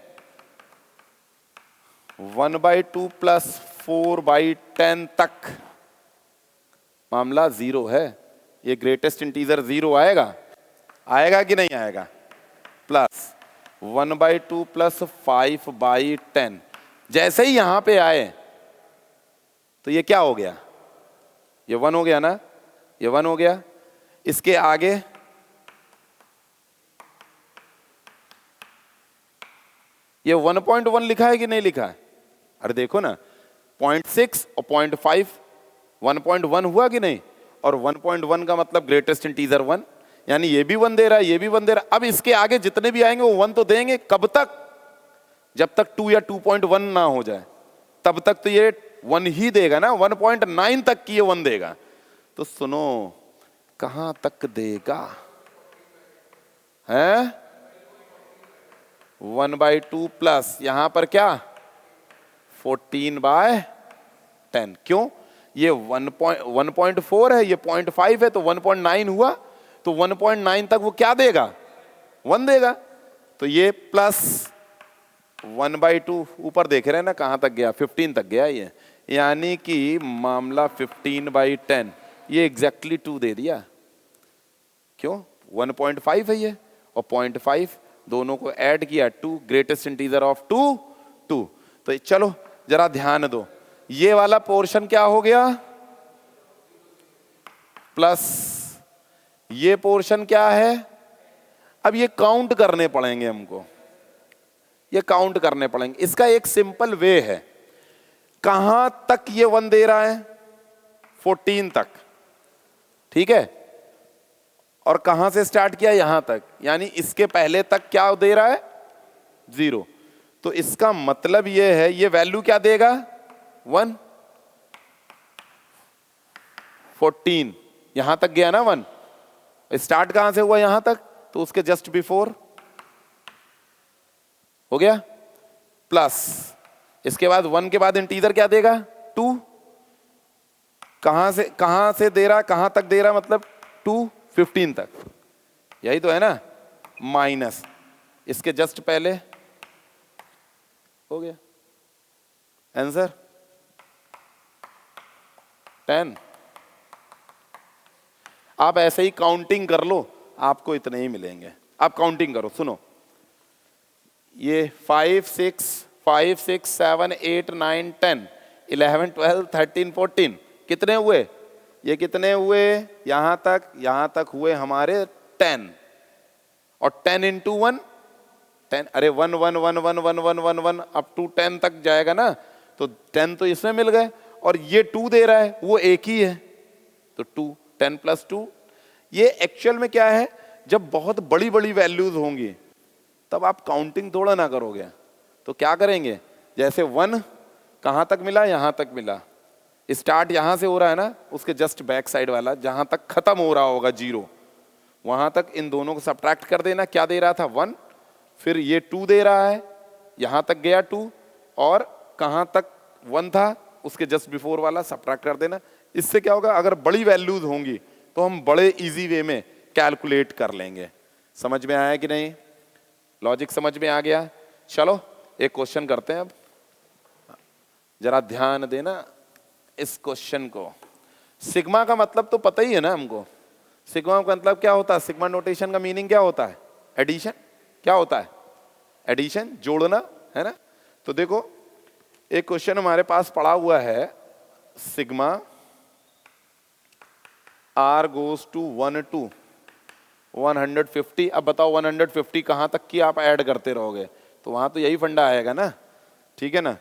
1/2 + 4/10 तक मामला 0 है। ये ग्रेटेस्ट इंटीजर 0 आएगा? आएगा कि नहीं आएगा? प्लस 1/2 + 5/10 जैसे ही यहां पे आए तो ये क्या हो गया? ये 1 हो गया ना, ये 1 हो गया। इसके आगे ये 1.1 लिखा है कि नहीं लिखा है? अरे देखो ना, 0.6 और 0.5 1.1 हुआ कि नहीं? और 1.1 का मतलब ग्रेटेस्ट इंटीजर 1, यानी ये भी 1 दे रहा है, ये भी 1 दे रहा है। अब इसके आगे जितने भी आएंगे वो 1 तो देंगे। कब तक? जब तक 2 या 2.1 ना हो जाए, तब तक तो ये 1 ही देगा ना। 1.9 तक की ये 1 देगा। तो सुनो, कहां तक देगा? हैं? 1/2 प्लस यहां पर क्या 14/10। क्यों? ये 1.4 है, ये 0.5 है, तो 1.9 हुआ, तो 1.9 तक वो क्या देगा? 1 देगा। तो ये +1/2 ऊपर देख रहे हैं ना कहां तक गया? 15 तक गया ये, यानी कि मामला 15/10 ये एग्जैक्टली 2 दे दिया। क्यों? 1.5 है ये और 0.5 दोनों को ऐड किया 2, ग्रेटेस्ट इंटीजर ऑफ 2 2। तो चलो जरा ध्यान दो, ये वाला पोर्शन क्या हो गया? प्लस ये पोर्शन क्या है? अब ये काउंट करने पड़ेंगे हमको, ये काउंट करने पड़ेंगे। इसका एक सिंपल वे है, कहां तक ये 1 दे रहा है? 14 तक, ठीक है। और कहां से स्टार्ट किया? यहां तक, यानी इसके पहले तक क्या दे रहा है? 0। तो इसका मतलब ये है, ये वैल्यू क्या देगा? 1। 14 यहां तक गया ना 1, स्टार्ट कहां से हुआ? यहां तक, तो उसके जस्ट बिफोर हो गया। प्लस इसके बाद 1 के बाद इंटीजर क्या देगा? 2। कहां से दे रहा? कहां तक दे रहा? मतलब 2 15 तक, यही तो है ना। माइनस इसके जस्ट पहले हो गया आंसर 10। आप ऐसे ही काउंटिंग कर लो, आपको इतने ही मिलेंगे। आप काउंटिंग करो, सुनो, ये 5 6 7 8 9 10 11 12 13 14 कितने हुए? ये कितने हुए? यहां तक हुए हमारे 10, और 10 इंटू 1 10, अरे 1 1 1 1 1 1 1 1 अप टू 10 तक जाएगा ना, तो 10 तो इसमें मिल गए, और ये 2 दे रहा है, वो एक ही है, तो 2 10 + 2। ये एक्चुअल में क्या है, जब बहुत बड़ी बड़ी वैल्यूज होंगी तब आप काउंटिंग थोड़ा ना करोगे, तो क्या करेंगे? जैसे 1 कहां तक मिला? यहां तक मिला, स्टार्ट यहां से हो रहा है ना, उसके जस्ट बैक साइड वाला जहां तक खत्म हो रहा होगा 0, वहां तक इन दोनों को सब्ट्रैक्ट कर देना। क्या दे रहा था? 1, फिर ये 2 दे रहा है, यहां तक गया 2, और कहां तक 1 था? उसके जस्ट बिफोर वाला सब्ट्रैक्ट कर देना। इससे क्या होगा? अगर बड़ी वैल्यूज होंगी तो हम बड़े इजी वे में कैलकुलेट कर लेंगे। समझ में आया कि नहीं? लॉजिक समझ में आ गया? चलो एक क्वेश्चन करते हैं अब, जरा ध्यान देना इस क्वेश्चन को। सिग्मा का मतलब तो पता ही है ना हमको। सिग्मा का मतलब क्या होता है? सिग्मा नोटेशन का मीनिंग क्या होता है? एडिशन। क्या होता है? एडिशन, जोड़ना, है ना। तो देखो एक क्वेश्चन हमारे पास पड़ा हुआ है, sigma r goes to 1 to 150। अब बताओ 150 कहां तक की आप ऐड करते रहोगे? तो वहां तो यही फंडा आएगा ना, ठीक है ना।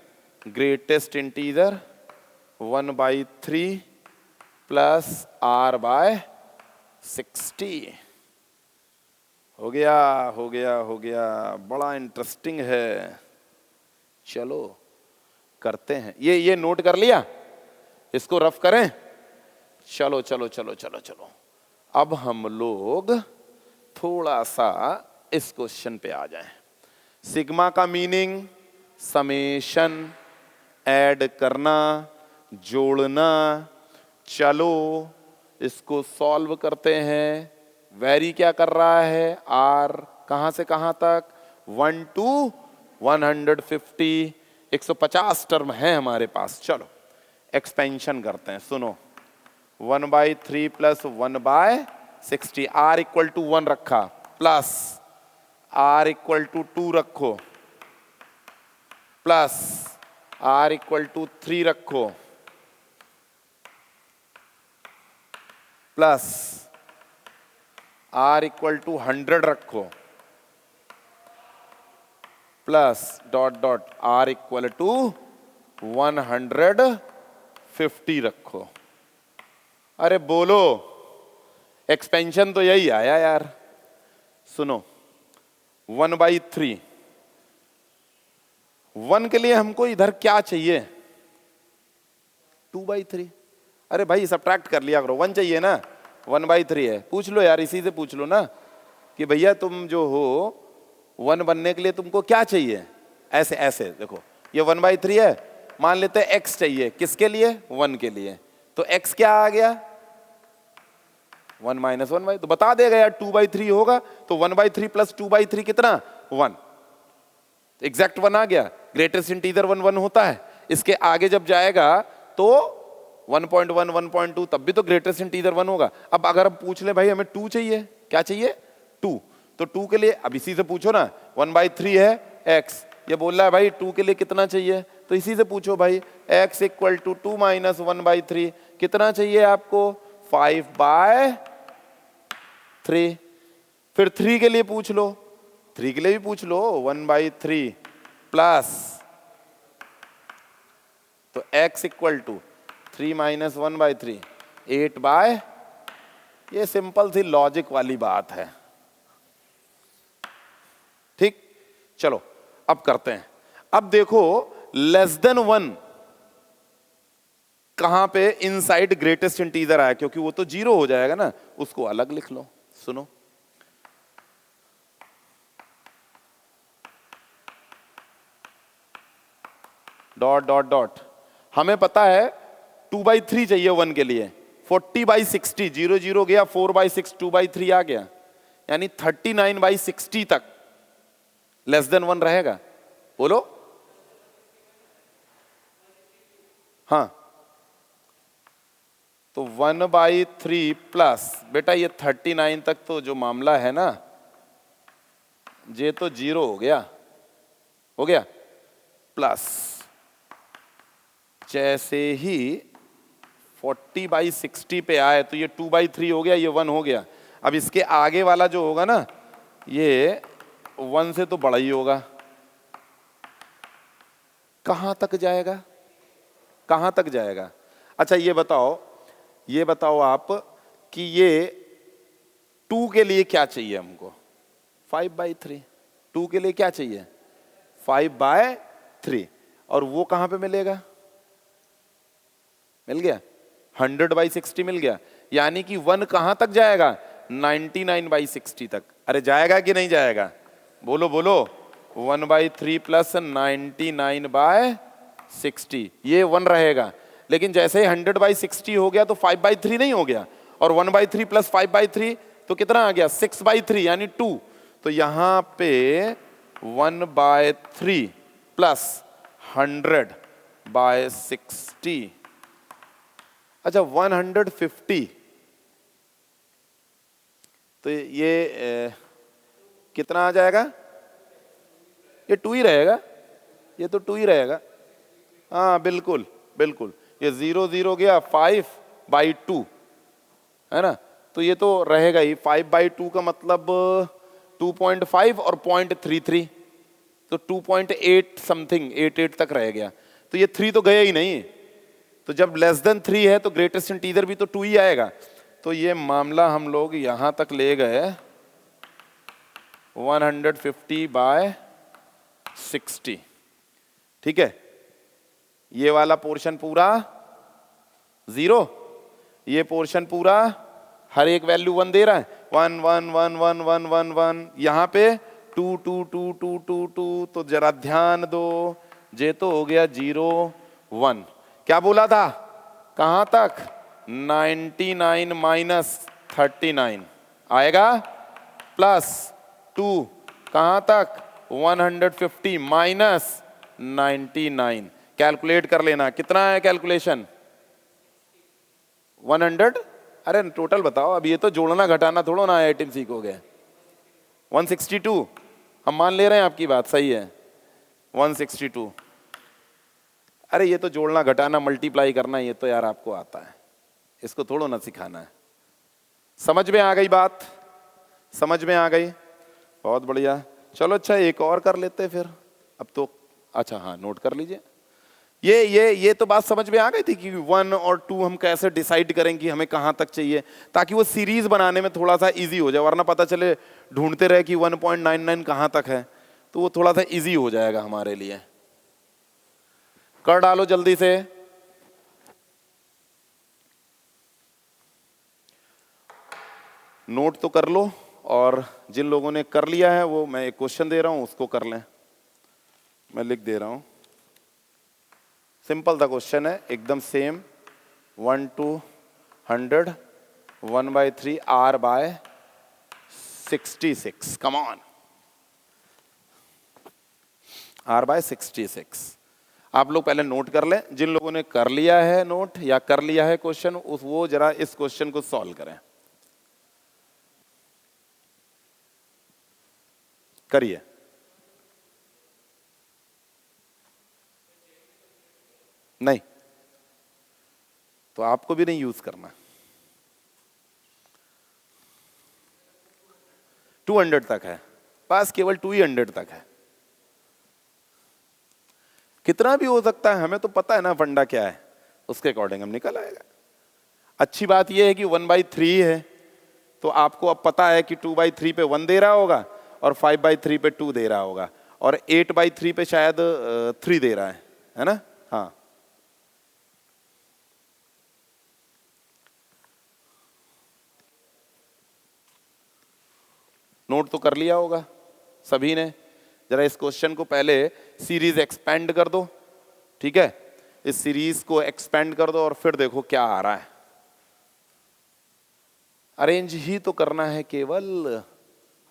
Greatest integer 1/3 plus r/60। हो गया। बड़ा इंटरेस्टिंग है। चलो करते हैं, ये नोट कर लिया, इसको रफ करें। चलो अब हम लोग थोड़ा सा इस क्वेश्चन पे आ जाएं। सिग्मा का मीनिंग समेशन, ऐड करना, जोड़ना। चलो इसको सॉल्व करते हैं। वेरी क्या कर रहा है? आर कहां से कहां तक? 1 to 150, 150 टर्म है हमारे पास। चलो एक्सपेंशन करते हैं, सुनो। 1/3 प्लस 1/60, r इक्वल टू 1 रखा, प्लस r इक्वल टू 2 रखो, प्लस r इक्वल टू 3 रखो, प्लस r इक्वल टू 100 रखो, plus dot dot r equal to 150 रखो। अरे बोलो, एक्सपेंशन तो यही आया यार। सुनो 1/3, 1 के लिए हमको इधर क्या चाहिए? 2/3। अरे भाई सब्ट्रैक्ट कर लिया करो, 1 चाहिए ना, 1/3 है। पूछ लो यार, इसी से पूछ लो ना कि भैया तुम जो हो 1 बनने के लिए तुमको क्या चाहिए? ऐसे देखो, ये 1/3 है, मान लेते हैं x चाहिए, किसके लिए? 1 के लिए। तो x क्या आ गया? 1 माइनस 1 बाई, तो बता देगा यार 2/3 होगा, तो 1/3 प्लस 2/3 कितना? 1। एग्जैक्ट 1 आ गया। ग्रेटेस्ट इंटीजर 1 1 होता है, इसके आगे जब जाएगा तो 1.1 1.2 तब भी तो ग्रेटेस्ट इंटीजर 1 होगा। अब अगर हम पूछ ले भाई हमें 2 चाहिए, क्या चाहिए? 2, तो 2 के लिए अब इसी से पूछो ना, 1/3 है x, ये बोल रहा है भाई 2 के लिए कितना चाहिए, तो इसी से पूछो भाई x इक्वल टू 2 माइनस 1/3 कितना चाहिए आपको? 5/3। फिर 3 के लिए पूछ लो, 3 के लिए भी पूछ लो 1/3 प्लस, तो x इक्वल टू 3 माइनस 1/3 8/, ये सिंपल सी लॉजिक वाली बात है। ठीक, चलो अब करते हैं। अब देखो लेस देन 1 कहां पे इनसाइड ग्रेटेस्ट इंटीजर आया, क्योंकि वो तो 0 हो जाएगा ना, उसको अलग लिख लो। सुनो, डॉट डॉट डॉट, हमें पता है 2/3 चाहिए 1 के लिए, 40/60 0 0 गया, 4/6 2/3 आ गया, यानी 39/60 तक लेस देन 1 रहेगा। बोलो हाँ, तो 1/3 प्लस, बेटा ये 39 तक तो जो मामला है ना, ये तो 0 हो गया, हो गया, प्लस जैसे ही 40/60 पे आए तो ये 2/3 हो गया, ये 1 हो गया। अब इसके आगे वाला जो होगा ना, ये 1 से तो बड़ा ही होगा। कहां तक जाएगा? कहां तक जाएगा? अच्छा ये बताओ आप कि ये 2 के लिए क्या चाहिए हमको? 5/3। 2 के लिए क्या चाहिए? 5/3। और वो कहां पे मिलेगा? मिल गया, 100/60 मिल गया, यानी कि 1 कहां तक जाएगा? 99/60 तक। अरे जाएगा कि नहीं जाएगा? बोलो बोलो, 1/3 प्लस 99/60, ये 1 रहेगा। लेकिन जैसे ही 100/60 हो गया तो 5/3 नहीं हो गया, और 1/3 प्लस 5/3 तो कितना आ गया? 6/3 यानी 2। तो यहां पे 1/3 प्लस 100/60, अच्छा 150, तो ये कितना आ जाएगा? ये 2 ही रहेगा, ये तो 2 ही रहेगा। हाँ बिल्कुल बिल्कुल, ये 0 0 गया, 5/2 है ना, तो ये तो रहेगा ही। 5/2 का मतलब 2.5 और 0.33, तो 2.8 समथिंग 88 तक रह गया, तो ये 3 तो गया ही नहीं। तो जब लेस देन 3 है तो ग्रेटेस्ट इंटीजर भी तो 2 ही आएगा। तो ये मामला हम लोग यहां तक ले गए 150/60। ठीक है, ये वाला पोर्शन पूरा 0, ये पोर्शन पूरा हर एक वैल्यू 1 दे रहा है, 1 1 1 1 1 1 1, यहां पे 2 2 2 2 2 2, तो जरा ध्यान दो, ये तो हो गया 0 1। क्या बोला था? कहां तक? 99 माइनस 39 आएगा, प्लस 2 कहां तक? 150 माइनस 99। कैलकुलेट कर लेना, कितना है कैलकुलेशन? 100, अरे टोटल बताओ, अब ये तो जोड़ना घटाना थोड़ा ना आइटम सीखोगे। 162, हम मान ले रहे हैं आपकी बात सही है, 162। अरे ये तो जोड़ना घटाना मल्टीप्लाई करना, ये तो यार आपको आता है, इसको थोड़ा ना सिखाना है। समझ में आ गई बात? समझ में आ गई, बहुत बढ़िया। चलो अच्छा एक और कर लेते फिर, अब तो अच्छा हाँ नोट कर लीजिए। ये तो बात समझ में आ गई थी कि 1 और 2 हम कैसे डिसाइड करें कि हमें कहां तक चाहिए, ताकि वो सीरीज बनाने में थोड़ा सा इजी हो जाए, वरना पता चले ढूंढते रहे कि 1.99 कहां तक है, तो वो थोड़ा सा इजी हो जाएगा हमारे लिए। कर डालो जल्दी से। नोट तो कर लो, और जिन लोगों ने कर लिया है वो मैं एक क्वेश्चन दे रहा हूं उसको कर लें, मैं लिख दे रहा हूं। सिंपल सा क्वेश्चन है, एकदम same. 1 to 100 1/3 R/66। Come on, R/66। आप लोग पहले नोट कर लें, जिन लोगों ने कर लिया है नोट या कर लिया है क्वेश्चन, उस वो जरा इस क्वेश्चन को सॉल्व करें। करिए। नहीं तो आपको भी नहीं यूज करना। 200 तक है, पास केवल 200 तक है। कितना भी हो सकता है, हमें तो पता है ना फंडा क्या है, उसके अकॉर्डिंग हम निकल आएगा। अच्छी बात यह है कि 1/3 है, तो आपको अब पता है कि 2/3 पे 1 दे रहा होगा और 5/3 पे 2 दे रहा होगा और 8/3 पे शायद 3 दे रहा है ना? हाँ, नोट तो कर लिया होगा सभी ने। जरा इस क्वेश्चन को पहले सीरीज एक्सपेंड कर दो, ठीक है? इस सीरीज को एक्सपेंड कर दो और फिर देखो क्या आ रहा है। अरेंज ही तो करना है, केवल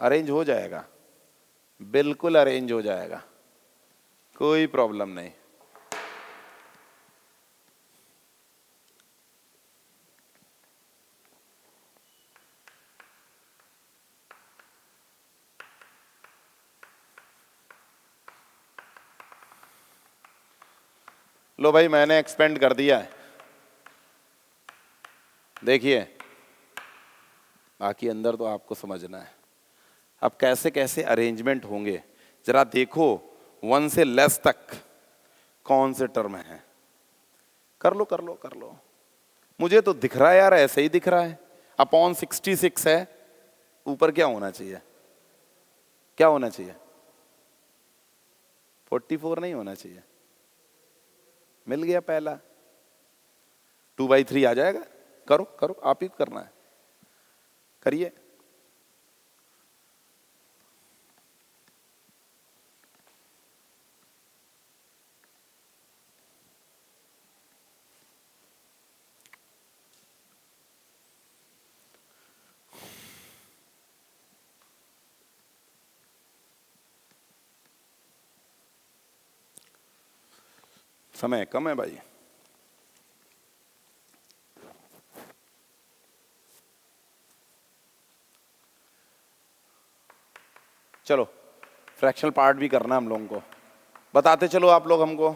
अरेंज हो जाएगा, बिल्कुल अरेंज हो जाएगा, कोई प्रॉब्लम नहीं। लो भाई, मैंने एक्सपेंड कर दिया है, देखिए। बाकी अंदर तो आपको समझना है। अब कैसे कैसे अरेंजमेंट होंगे जरा देखो। 1 से लेस तक कौन से टर्म है? कर लो कर लो कर लो। मुझे तो दिख रहा है यार, ऐसे ही दिख रहा है। अपॉन 66 है, ऊपर क्या होना चाहिए? क्या होना चाहिए? 44 नहीं होना चाहिए। मिल गया पहला। 2/3 आ जाएगा। करो करो, आप ही करना है, करिए। समय कम है भाई। चलो फ्रैक्शनल पार्ट भी करना हम लोगों को। बताते चलो आप लोग हमको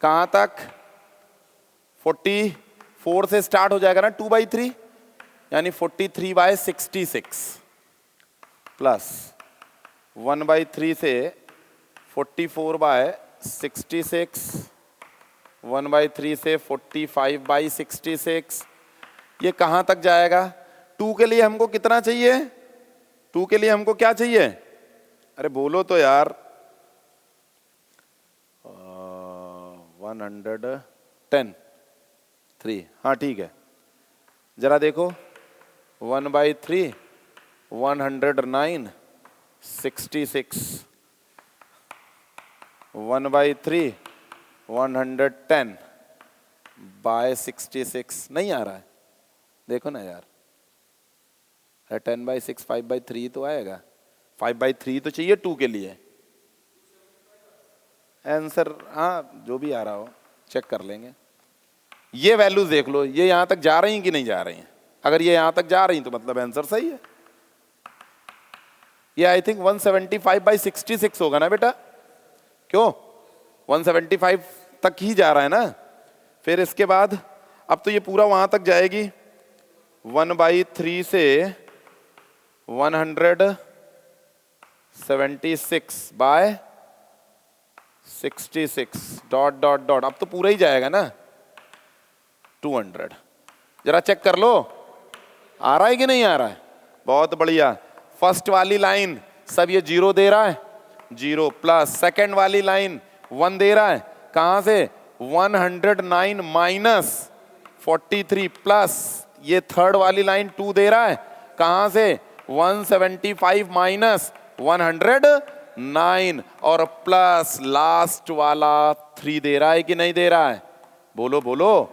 कहां तक। 44 से स्टार्ट हो जाएगा ना 2/3, यानी 43/66 प्लस 1/3 से 44/66, 1/3 से 45/66। ये कहां तक जाएगा? 2 के लिए हमको कितना चाहिए? 2 के लिए हमको क्या चाहिए? अरे बोलो तो यार। 110 3। हाँ ठीक है, जरा देखो। 1/3 109 66, 1/3 110/66। नहीं आ रहा है, देखो ना यार। 10/6 5/3 तो आएगा। 5/3 तो चाहिए 2 के लिए आंसर। हाँ जो भी आ रहा हो चेक कर लेंगे। ये वैल्यूज देख लो, ये यहां तक जा रही हैं कि नहीं जा रही हैं। अगर ये यहां तक जा रही हैं तो मतलब आंसर सही है। ये आई थिंक 175/66 होगा ना बेटा? क्यों? 175 तक ही जा रहा है ना। फिर इसके बाद अब तो ये पूरा वहां तक जाएगी। 1/3 से 176/66 डॉट डॉट डॉट। अब तो पूरा ही जाएगा ना 200। जरा चेक कर लो आ रहा है कि नहीं आ रहा है। बहुत बढ़िया। फर्स्ट वाली लाइन सब ये 0 दे रहा है, 0 प्लस सेकेंड वाली लाइन 1 दे रहा है। कहां से? 109 माइनस 43 प्लस ये थर्ड वाली लाइन 2 दे रहा है। कहां से? 175 माइनस 110। 9 और प्लस लास्ट वाला 3 दे रहा है कि नहीं दे रहा है? बोलो बोलो।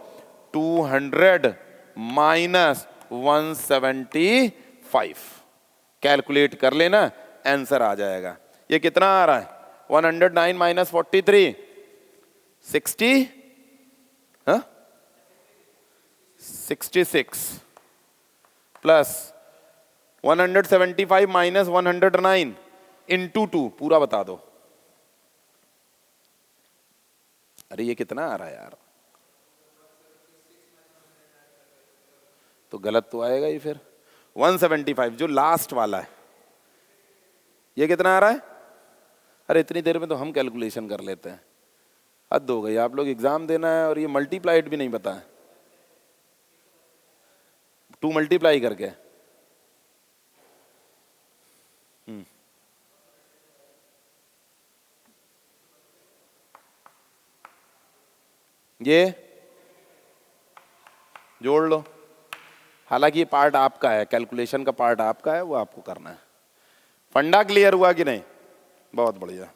200 माइनस 175 कैलकुलेट कर लेना, आंसर आ जाएगा। ये कितना आ रहा है? 109 माइनस 43 60 66 प्लस 175 माइनस 109 इंटू 2 पूरा बता दो। अरे ये कितना आ रहा है यार? तो गलत तो आएगा ही फिर। 175 जो लास्ट वाला है, ये कितना आ रहा है? अरे इतनी देर में तो हम कैलकुलेशन कर लेते हैं। हद हो गई, आप लोग एग्जाम देना है और ये मल्टीप्लाइड भी नहीं पता है। 2 मल्टीप्लाई करके ये जोड़ लो। हालांकि ये पार्ट आपका है, कैलकुलेशन का पार्ट आपका है, वो आपको करना है। फंडा क्लियर हुआ कि नहीं? बहुत बढ़िया।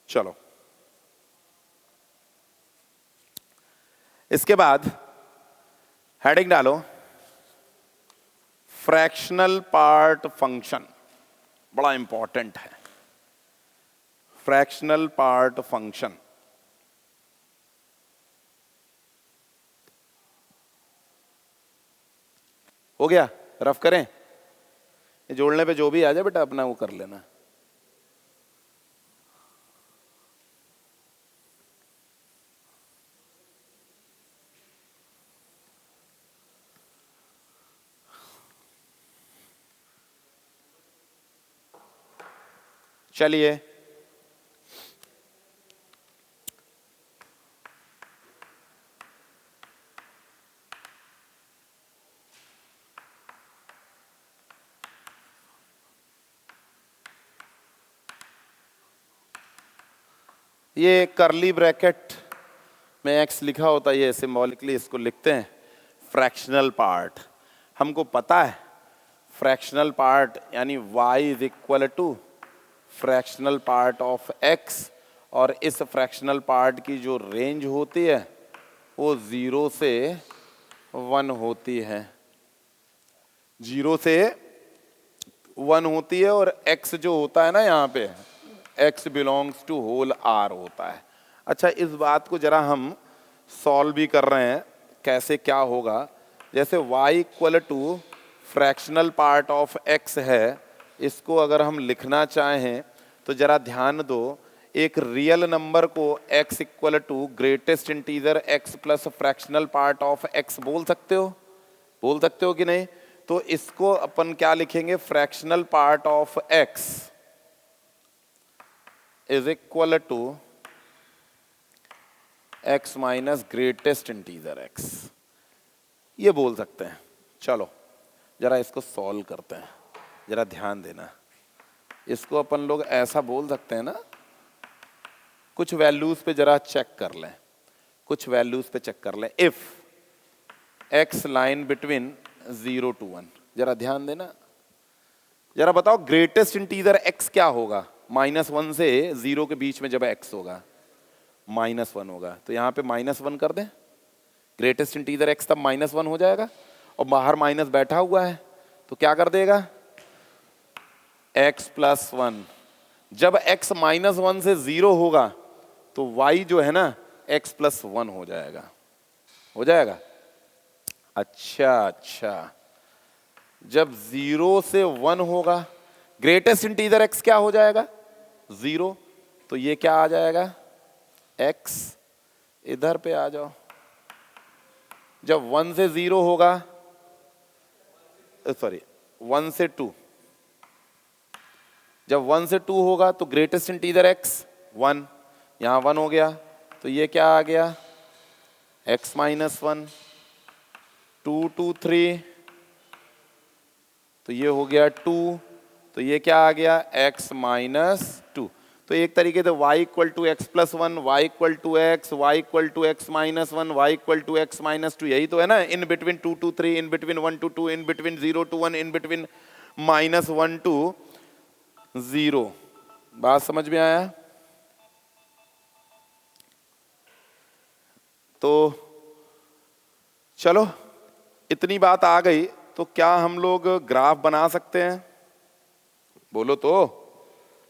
चलो इसके बाद हेडिंग डालो फ्रैक्शनल पार्ट फंक्शन। बड़ा इंपॉर्टेंट है फ्रैक्शनल पार्ट फंक्शन। हो गया? रफ करें? ये जोड़ने पे जो भी आ जाए बेटा अपना वो कर लेना। चलिए ये करली ब्रैकेट में एक्स लिखा होता है, ये सिंबॉलिकली इसको लिखते हैं फ्रैक्शनल पार्ट। हमको पता है फ्रैक्शनल पार्ट यानी y is equal to fractional part of x, और इस फ्रैक्शनल पार्ट की जो रेंज होती है वो 0 से 1 होती है। 0 से 1 होती है और x जो होता है ना यहाँ पे x belongs to whole r होता है। अच्छा इस बात को जरा हम सॉल्व भी कर रहे हैं, कैसे क्या होगा। जैसे y equal to fractional part of x है, इसको अगर हम लिखना चाहें तो जरा ध्यान दो, एक रियल नंबर को x equal to greatest integer x plus fractional part of x बोल सकते हो? बोल सकते हो कि नहीं? तो इसको अपन क्या लिखेंगे? Fractional part of x is equal to x minus greatest integer x, ये बोल सकते हैं। चलो जरा इसको सॉल्व करते हैं, जरा ध्यान देना। इसको अपन लोग ऐसा बोल सकते हैं ना, कुछ वैल्यूज पे जरा चेक कर लें, कुछ वैल्यूज पे चेक कर लें। If x line between 0 to 1, जरा ध्यान देना। जरा बताओ ग्रेटेस्ट इंटीजर x क्या होगा? -1 से 0 के बीच में जब x होगा -1 होगा, तो यहाँ पे -1 कर दें। ग्रेटेस्ट इंटीजर x तब -1 हो जाएगा, और बाहर माइनस बैठा हुआ है तो क्या कर देगा? x plus 1। जब x -1 से 0 होगा तो y जो है ना x प्लस 1 हो जाएगा। हो जाएगा? अच्छा जब 0 से 1 होगा ग्रेटेस्ट इंटीजर x क्या हो जाएगा? 0। तो ये क्या आ जाएगा? x। इधर पे आ जाओ। जब 1 से 0 होगा, सॉरी 1 से 2, जब 1 से 2 होगा तो ग्रेटेस्ट इंटीजर x 1, यहां 1 हो गया, तो ये क्या आ गया? x minus 1। 2 2 3, तो ये हो गया 2, तो ये क्या आ गया? x minus 2। तो एक तरीके से y equal to x plus 1, y equal to x, y equal to x minus 1, y equal to x minus 2, यही तो है ना। In between 2 to 3, in between 1 to 2, in between 0 to 1, in between -1 to 0। बात समझ में आया? तो चलो, इतनी बात आ गई तो क्या हम लोग ग्राफ बना सकते हैं? बोलो तो।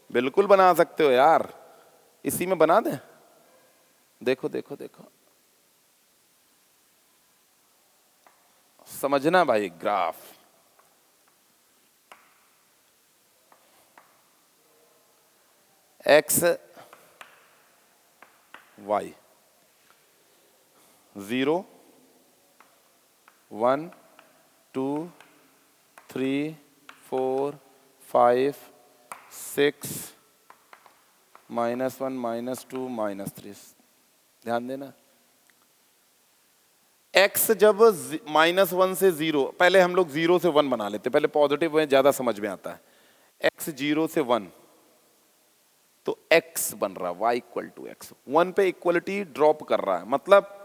बिल्कुल बना सकते हो यार, इसी में बना दें। देखो देखो देखो, समझना भाई, ग्राफ एक्स वाई 0 1 2 3 4 5 6 -1 -2 -3। ध्यान देना, x जब -1 से 0, पहले हम लोग 0 से 1 बना लेते, पहले पॉजिटिव में ज्यादा समझ में आता है। x 0 से 1 तो x बन रहा y इक्वल टू x, 1 पे इक्वलिटी ड्रॉप कर रहा है, मतलब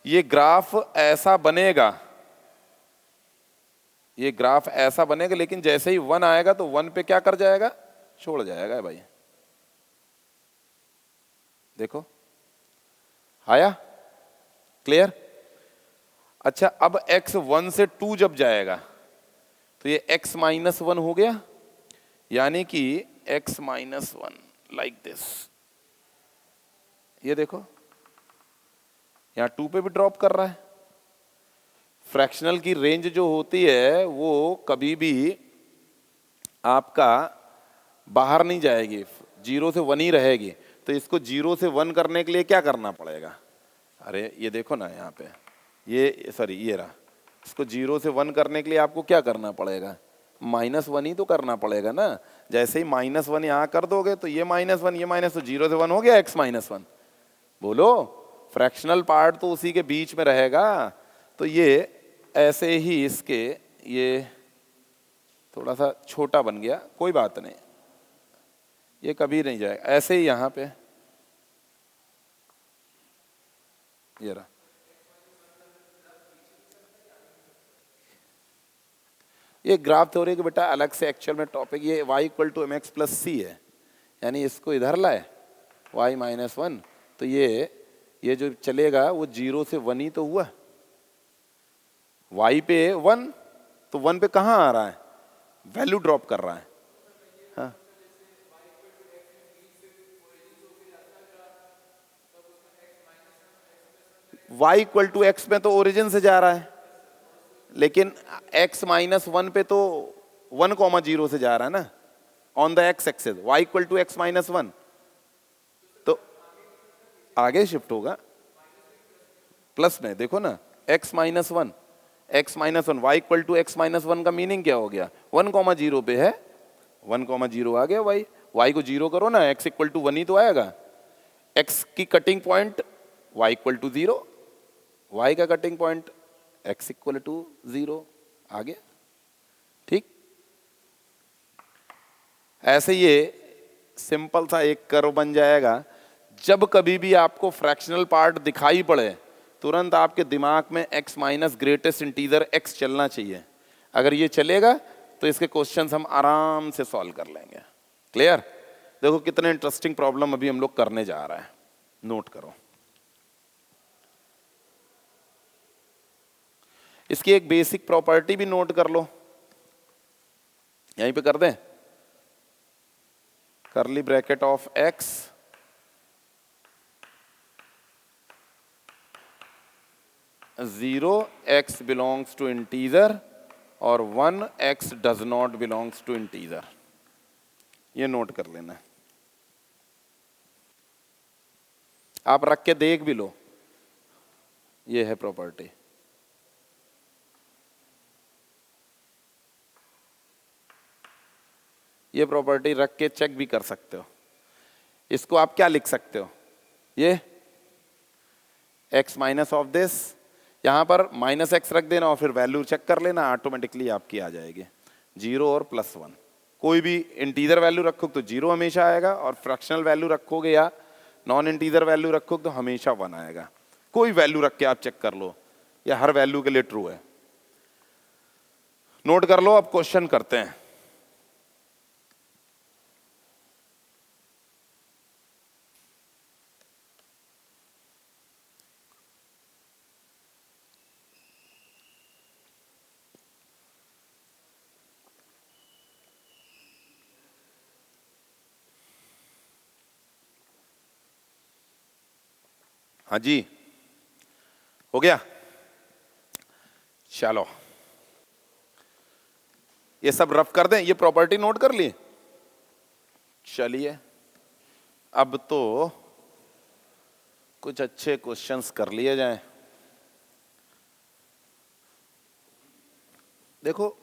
ये ग्राफ ऐसा बनेगा, ये ग्राफ ऐसा बनेगा, लेकिन जैसे ही 1 आएगा तो 1 पे क्या कर जाएगा, छोड़ जाएगा भाई। देखो आया क्लियर? अच्छा, अब x 1 से 2 जब जाएगा तो ये x -1 हो गया, यानी कि x -1 लाइक दिस। ये देखो यहां 2 पे भी ड्रॉप कर रहा है। फ्रैक्शनल की रेंज जो होती है वो कभी भी आपका बाहर नहीं जाएगी, 0 से 1 ही रहेगी। तो इसको 0 से 1 करने के लिए क्या करना पड़ेगा? अरे ये देखो ना, यहाँ पे ये सॉरी ये रहा, इसको 0 से 1 करने के लिए आपको क्या करना पड़ेगा? -1 ही तो करना पड़ेगा ना। जैसे ही -1 यहाँ कर दोगे तो ये -1 ये माइनस, तो 0 से 1 हो गया x -1। बोलो, फ्रैक्शनल पार्ट तो उसी के बीच में रहेगा। तो ये ऐसे ही इसके ये थोड़ा सा छोटा बन गया, कोई बात नहीं, ये कभी नहीं जाएगा। ऐसे ही यहाँ पे ये रहा, ये ग्राफ थ्योरी के बेटा अलग से एक्चुअल में टॉपिक, ये y equal to mx plus C है, यानी इसको इधर लाए y -1, तो ये जो चलेगा वो 0 से 1 ही तो हुआ। y पे 1, तो 1 पे कहाँ आ रहा है, वैल्यू ड्रॉप कर रहा है। हाँ, y इक्वल टू एक्स में तो ओरिजिन से जा रहा है, लेकिन x -1 पे तो 1,0 से जा रहा है ना, on the x axis, y equal to x -1, तो आगे शिफ्ट होगा प्लस में। देखो ना, x -1 y equal to x -1 का मीनिंग क्या हो गया, 1,0 पे है, 1,0 आ गया y को 0 करो ना, x इक्वल टू 1 ही तो आएगा। x की cutting point y equal to 0, y का cutting point x equal to 0 आ गया। ठीक, ऐसे ये सिंपल सा एक कर्व बन जाएगा। जब कभी भी आपको फ्रैक्शनल पार्ट दिखाई पड़े, तुरंत आपके दिमाग में x minus greatest integer x चलना चाहिए। अगर ये चलेगा तो इसके क्वेश्चंस हम आराम से सॉल्व कर लेंगे। क्लियर? देखो कितने इंटरेस्टिंग प्रॉब्लम अभी हम लोग करने जा रहे हैं, नोट करो। इसकी एक बेसिक प्रॉपर्टी भी नोट कर लो, यहीं पे कर दें, curly bracket of x zero x belongs to integer और 1 x does not belongs to integer. ये नोट कर लेना, आप रख के देख भी लो, ये है प्रॉपर्टी। ये प्रॉपर्टी रख के चेक भी कर सकते हो। इसको आप क्या लिख सकते हो, ये x माइनस ऑफ दिस, यहां पर -x रख देना और फिर वैल्यू चेक कर लेना, ऑटोमेटिकली आपकी आ जाएगी 0 और +1। कोई भी इंटीजर वैल्यू रखोगे तो 0 हमेशा आएगा, और फ्रैक्शनल वैल्यू रखोगे या नॉन इंटीजर वैल्यू रखोगे तो हमेशा 1 आएगा। कोई वैल्यू रख के आप चेक कर लो, या हर वैल्यू के लिए ट्रू है। नोट कर लो, अब क्वेश्चन करते हैं। हाँ जी, हो गया। चलो ये सब रफ कर दें, ये प्रॉपर्टी नोट कर ली। चलिए अब तो कुछ अच्छे क्वेश्चंस कर लिए जाएं। देखो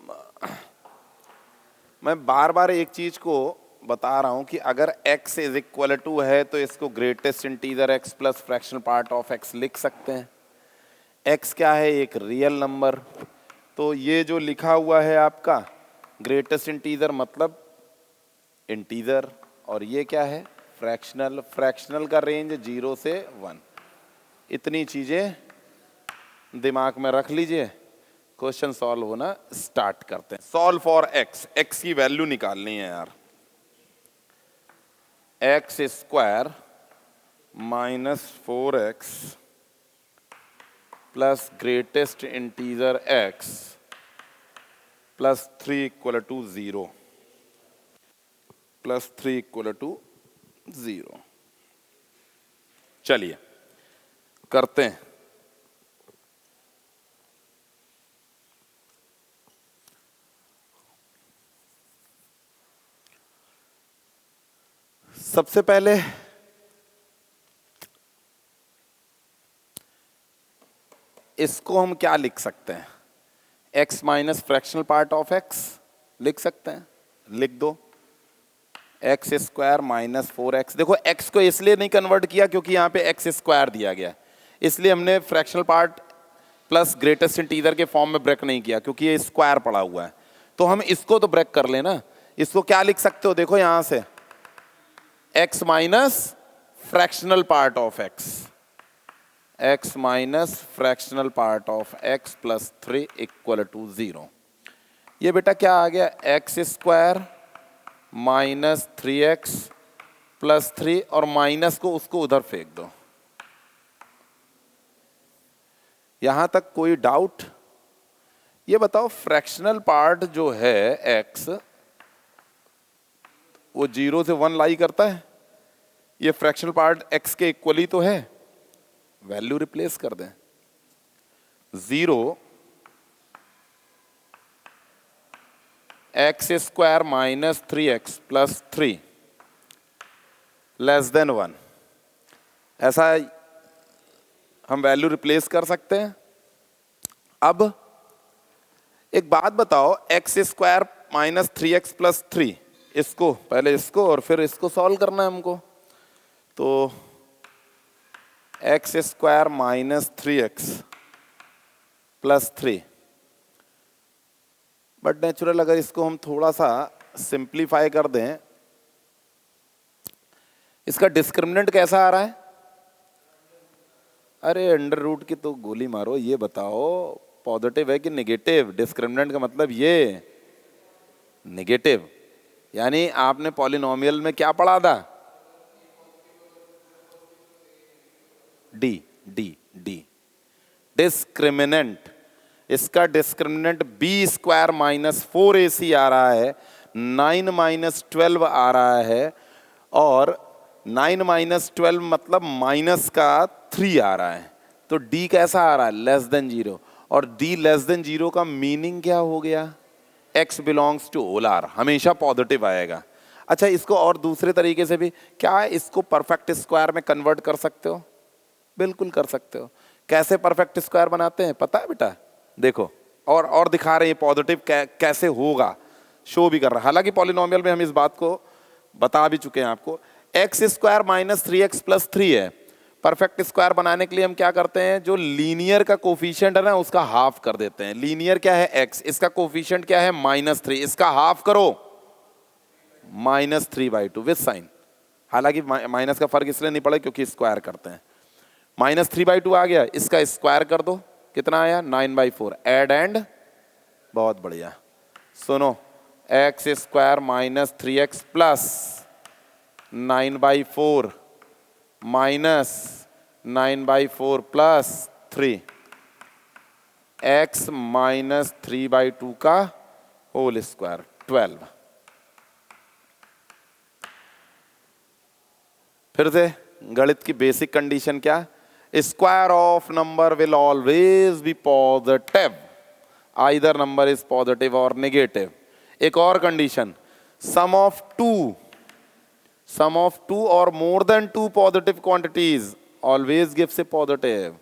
मैं बार बार एक चीज को बता रहा हूं कि अगर x इज इक्वल टू है तो इसको greatest integer x plus fractional part of x लिख सकते हैं। x क्या है? एक रियल नंबर। तो ये जो लिखा हुआ है आपका ग्रेटेस्ट इंटीजर मतलब इंटीजर, और ये क्या है? फ्रैक्शनल। फ्रैक्शनल का रेंज 0 से 1। इतनी चीजें दिमाग में रख लीजिए, क्वेश्चन सॉल्व होना स्टार्ट करते हैं। सॉल्व फॉर एक्स, एक्स की वैल्यू निकालनी है यार। X square minus 4x plus greatest integer x plus 3 equal to 0, plus 3 equal to 0। चलिए करते हैं। सबसे पहले इसको हम क्या लिख सकते हैं? x minus fractional part of x लिख सकते हैं। लिख दो, एक्स स्क्वायर माइनस 4x। देखो x को इसलिए नहीं कन्वर्ट किया क्योंकि यहां पे x स्क्वायर दिया गया, इसलिए हमने fractional part plus greatest integer के फॉर्म में ब्रेक नहीं किया क्योंकि ये स्क्वायर पड़ा हुआ है। तो हम इसको तो ब्रेक कर लेना। इसको क्या लिख सकते हो? देखो यहां से x minus fractional part of x, x minus fractional part of x plus 3 equal to 0। ये बेटा क्या आ गया? X square minus 3x plus 3, और माइनस को उसको उधर फेंक दो। यहां तक कोई डाउट? ये बताओ फ्रैक्शनल पार्ट जो है x वो 0 से 1 लाई करता है। ये फ्रैक्शनल पार्ट x के इक्वली तो है, वैल्यू रिप्लेस कर दें। 0 x square minus 3x plus 3 less than 1, ऐसा हम वैल्यू रिप्लेस कर सकते हैं। अब एक बात बताओ, x square minus 3x plus 3, इसको पहले इसको और फिर इसको सॉल्व करना है हमको। तो x square minus 3x plus 3, but natural अगर इसको हम थोड़ा सा सिंप्लीफाई कर दें, इसका डिस्क्रिमिनेंट कैसा आ रहा है? अरे अंडर रूट की तो गोली मारो। ये बताओ पॉजिटिव है कि नेगेटिव? डिस्क्रिमिनेंट का मतलब ये नेगेटिव। यानी आपने पॉलिनोमियल में क्या पढ़ा था? D D D discriminant. इसका discriminant B square minus 4ac आ रहा है, 9 माइनस 12 आ रहा है, और 9 माइनस 12 मतलब माइनस का 3 आ रहा है। तो डी कैसा आ रहा है? Less than 0। और डी लेस देन 0 का मीनिंग क्या हो गया? x belongs to whole R, हमेशा पॉजिटिव आएगा। अच्छा, इसको और दूसरे तरीके से भी, क्या इसको परफेक्ट स्क्वायर में कन्वर्ट कर सकते हो? बिल्कुल कर सकते हो। कैसे परफेक्ट स्क्वायर बनाते हैं पता है बेटा? देखो, और दिखा रहे हैं पॉजिटिव कैसे होगा, शो भी कर रहा है। हालांकि पॉलिनोमियल में हम इस बात को बता भी चुके हैं आपको। X square minus 3x plus 3 है। परफेक्ट स्क्वायर बनाने के लिए हम क्या करते हैं? जो लीनियर का कोफिशिएंट है ना, उसका हाफ कर देते हैं। लीनियर क्या है? x, इसका कोफिशिएंट क्या है? -3, इसका हाफ करो, -3/2 विद साइन। हालांकि माइनस का फर्क इसलिए नहीं पड़ा क्योंकि स्क्वायर करते हैं। -3/2 आ गया, इसका स्क्वायर कर दो, कितना आया? 9/4। एड एंड, बहुत बढ़िया। सुनो, x square minus 3x plus 9/4 minus 9/4 plus 3, x minus 3/2 का होल स्क्वायर 12। फिर से गणित की बेसिक कंडीशन क्या? Square of number will always be positive. Either number is positive or negative. एक और condition, sum of two or more than two positive quantities always gives a positive.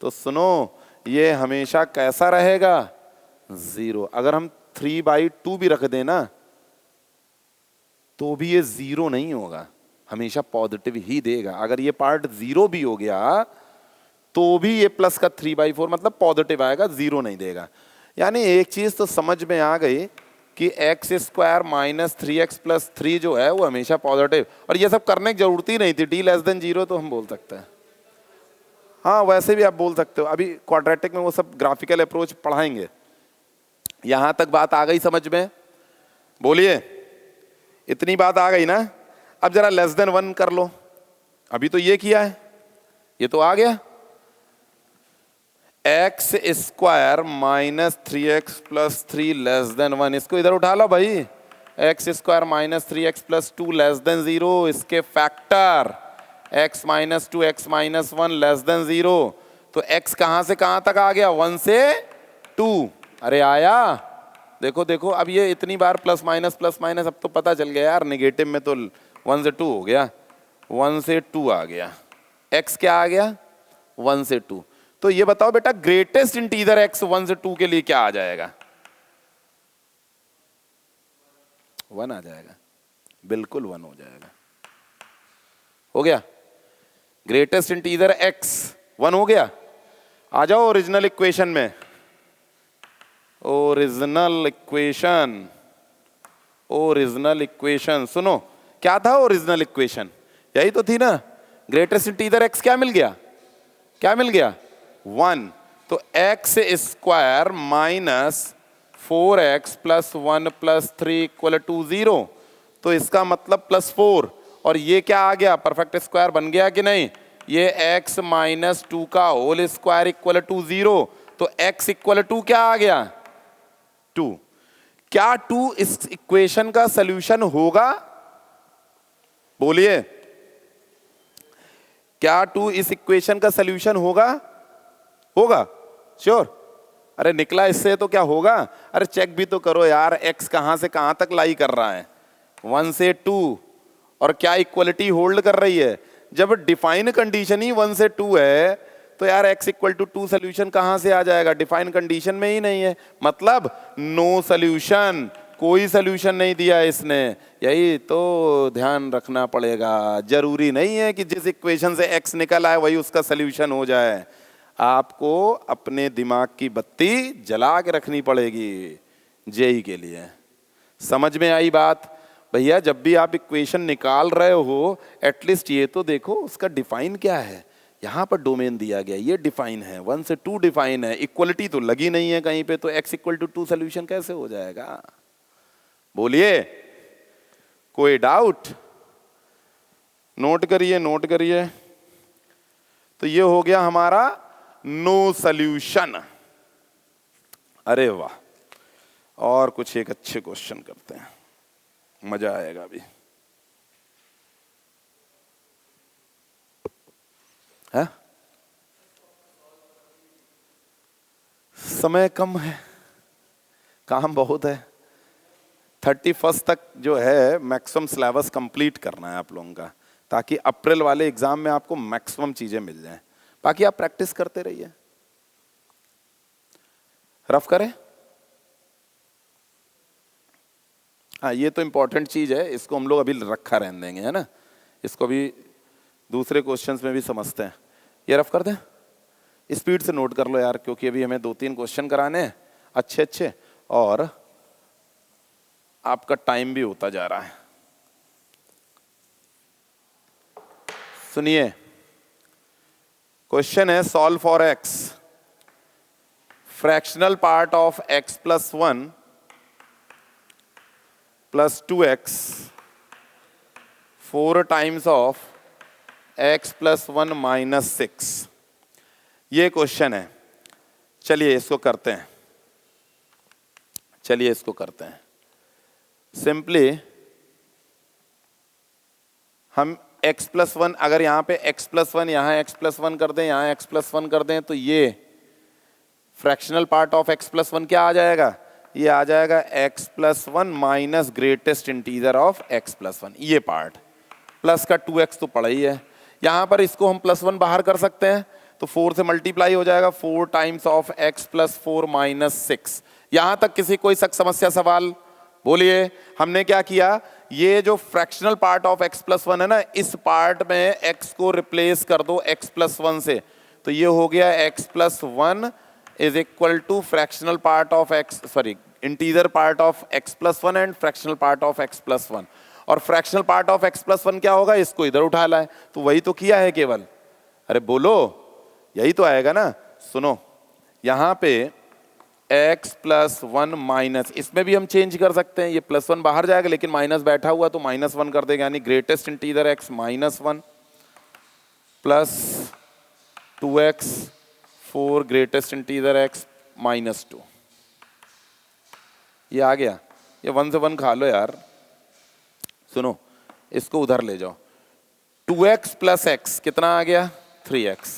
तो सुनो, ये हमेशा कैसा रहेगा? जीरो. अगर हम 3/2 भी रख देना तो भी ये जीरो नहीं होगा, हमेशा पॉजिटिव ही देगा. अगर ये पार्ट जीरो भी हो गया तो भी ये प्लस का 3/4 मतलब पॉजिटिव आएगा, जीरो नहीं देगा. यानी एक चीज तो समझ में आ गई कि x² माइनस 3x प्लस 3 जो है वो हमेशा पॉजिटिव. और ये सब करने की जरूरत ही नहीं थी. d<0 तो हम बोल सकते हैं. हाँ, वैसे भी आप बोल सकते हो. अभी क्वाड्रेटिक में वो सब ग्राफिकल अप्रोच पढ़ाएंगे. यहां तक बात आ गई समझ में? बोलिए, इतनी बात आ गई ना? अब जरा <1 कर लो. अभी तो ये किया है, ये तो आ गया. x² minus 3x plus 3 <1. इसको इधर उठा लो भाई. x² minus 3x plus 2 <0. इसके factor x minus 2 x minus 1 <0. तो x कहां से कहां तक आ गया? 1 से 2. अरे आया, देखो देखो. अब ये इतनी बार प्लस माइनस अब तो पता चल गया यार. नेगेटिव में तो 1 से 2 हो गया, 1 से 2 आ गया. x क्या आ गया? 1 से 2. तो ये बताओ बेटा, ग्रेटेस्ट इंटीजर x 1 से 2 के लिए क्या आ जाएगा? 1 आ जाएगा. बिल्कुल 1 हो जाएगा. हो गया. ग्रेटेस्ट इंटीजर x 1 हो गया. आ जाओ ओरिजिनल इक्वेशन में. ओरिजिनल इक्वेशन सुनो. क्या था ओरिजिनल इक्वेशन? यही तो थी ना. ग्रेटेस्ट इंटीजर x क्या मिल गया? 1. तो x² minus 4x plus 1 plus 3 equal to 0. तो इसका मतलब +4. और ये क्या आ गया? परफेक्ट स्क्वायर बन गया कि नहीं? ये x माइनस 2 का होल स्क्वायर इक्वल टू 0. तो x इक्वल टू क्या आ गया? 2. क्या 2 इस इक्वेशन का सॉल्यूशन होगा? बोलिए, क्या 2 इस इक्वेशन का सॉल्यूशन होगा? श्योर? अरे निकला इससे तो क्या होगा? अरे चेक भी तो करो यार, x कहां से कहां तक लाई कर रहा है? 1 से 2. और क्या इक्वलिटी होल्ड कर रही है? जब डिफाइन कंडीशन ही 1 से 2 है तो यार x इक्वल टू 2 सोल्यूशन कहां से आ जाएगा? डिफाइन कंडीशन में ही नहीं है. मतलब नो सोल्यूशन, कोई सोल्यूशन नहीं दिया इसने. यही तो ध्यान रखना पड़ेगा. जरूरी नहीं है कि जिस इक्वेशन से x निकल आए वही उसका सोल्यूशन हो जाए. आपको अपने दिमाग की बत्ती जला के रखनी पड़ेगी जेई के लिए. समझ में आई बात? भैया जब भी आप इक्वेशन निकाल रहे हो एटलीस्ट ये तो देखो उसका डिफाइन क्या है. यहां पर डोमेन दिया गया, ये डिफाइन है, 1 से 2 डिफाइन है. इक्वलिटी तो लगी नहीं है कहीं पे, तो x इक्वल टू 2 सोल्यूशन कैसे हो जाएगा? बोलिए, कोई डाउट? नोट करिए. तो ये हो गया हमारा नो सॉल्यूशन. अरे वाह, और कुछ एक अच्छे क्वेश्चन करते हैं, मजा आएगा अभी. है? समय कम है, काम बहुत है. 31 तक जो है मैक्सिमम सिलेबस कंप्लीट करना है आप लोगों का, ताकि अप्रैल वाले एग्जाम में आपको मैक्सिमम चीजें मिल जाएं. बाकी आप प्रैक्टिस करते रहिए. रफ करें. हाँ, ये तो इंपॉर्टेंट चीज है, इसको हम लोग अभी रखा रहने देंगे, है ना. इसको भी दूसरे क्वेश्चंस में भी समझते हैं. ये रफ कर दें. स्पीड से नोट कर लो यार, क्योंकि अभी हमें 2-3 क्वेश्चन कराने हैं अच्छे, और आपका टाइम भी होता जा रहा है. सुनिए, क्वेश्चन है solve for x. Fractional part of x plus 1 plus 2x 4 times of x plus 1 minus 6. ये क्वेश्चन है. चलिए इसको करते हैं. सिंपली हम x+1, अगर यहाँ पे x+1, यहाँ x+1 कर दें, यहाँ x+1 कर दें, तो ये फ्रैक्शनल पार्ट ऑफ x+1 क्या आ जाएगा? ये आ जाएगा x+1 minus greatest integer of x+1, ये पार्ट। प्लस का 2x तो पड़ा ही है, यहाँ पर इसको हम +1 बाहर कर सकते हैं, तो 4 से मल्टीप्लाई हो जाएगा, 4 टाइम्स ऑफ x+4 माइनस 6। यहाँ तक किसी कोई समस्या, सवाल बोलिए। हमने क्या किया, ये जो फ्रैक्शनल पार्ट ऑफ x+1 है ना, इस पार्ट में x को रिप्लेस कर दो x+1 से, तो ये हो गया x+1 is equal to fractional part of integer part of x+1 and fractional part of x+1। और फ्रैक्शनल पार्ट ऑफ x+1 क्या होगा, इसको इधर उठा लाए, तो वही तो किया है केवल। अरे बोलो, यही तो आएगा ना। सुनो, यहां पे x+1 माइनस, इसमें भी हम चेंज कर सकते हैं, ये +1 बाहर जाएगा लेकिन माइनस बैठा हुआ तो -1 कर देगा, यानी greatest integer x -1 plus 2x 4 greatest integer x -2। ये आ गया, ये 1 से 1 खा लो यार। सुनो, इसको उधर ले जाओ, 2x प्लस x कितना आ गया, 3x।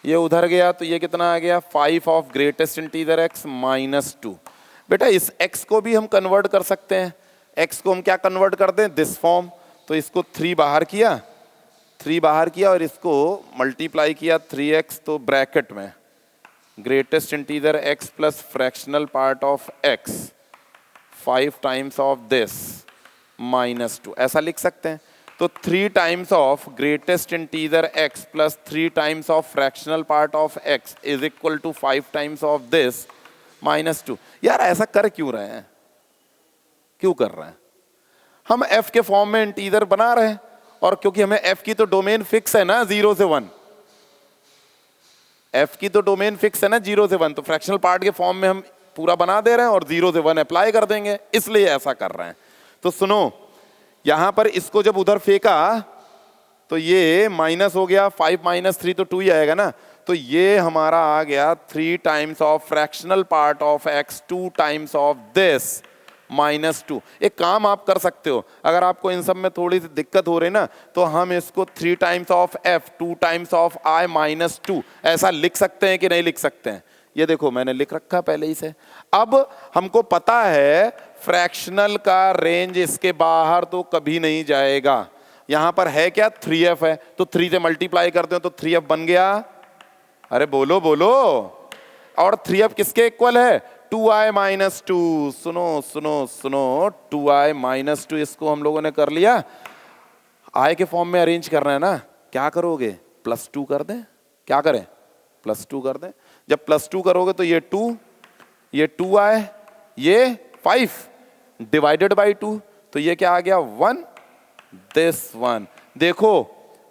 ये उधर गया तो ये कितना आ गया, 5 ऑफ ग्रेटेस्ट इंटीजर x -2। बेटा इस x को भी हम कन्वर्ट कर सकते हैं, x को हम क्या कन्वर्ट कर दें, दिस फॉर्म। तो इसको 3 बाहर किया, 3 बाहर किया और इसको मल्टीप्लाई किया 3x, तो ब्रैकेट में greatest integer x plus fractional part of x 5 times of this -2, ऐसा लिख सकते हैं। तो 3 times of greatest integer x plus 3 times of fractional part of x is equal to 5 times of this -2। यार ऐसा कर क्यों रहे हैं, क्यों कर रहे हैं? हम f के फॉर्म में इंटीजर बना रहे हैं, और क्योंकि हमें f की तो डोमेन फिक्स है ना 0 से 1, f की तो डोमेन फिक्स है ना 0 से 1, तो फ्रैक्शनल पार्ट के फॉर्म में हम पूरा बना दे रहे हैं और 0 से 1 अप्लाई कर देंगे, इसलिए ऐसा कर रहे हैं। तो सुनो, यहां पर इसको जब उधर फेंका तो ये माइनस हो गया, 5 - 3 तो 2 ही आएगा ना, तो ये हमारा आ गया 3 times of fractional part of x 2 times of this -2। एक काम आप कर सकते हो, अगर आपको इन सब में थोड़ी सी दिक्कत हो रही ना, तो हम इसको 3 times of f 2 times of i -2 ऐसा लिख सकते हैं कि नहीं लिख सकते हैं? ये देखो मैंने लिख रखा पहले ही से। अब हमको पता है फ्रैक्शनल का रेंज इसके बाहर तो कभी नहीं जाएगा। यहां पर है क्या, 3f है, तो 3 से मल्टीप्लाई करते हो तो 3f बन गया। अरे बोलो बोलो, और 3f किसके इक्वल है, 2i -2। सुनो सुनो सुनो, 2i -2, इसको हम लोगों ने कर लिया, i के फॉर्म में अरेंज करना है ना, क्या करोगे, +2 कर दें, क्या करें, +2 कर दें। जब +2 करोगे तो ये 2, ये 2i, ये 5 डिवाइडेड बाई 2, तो ये क्या आ गया, 1, दिस 1। देखो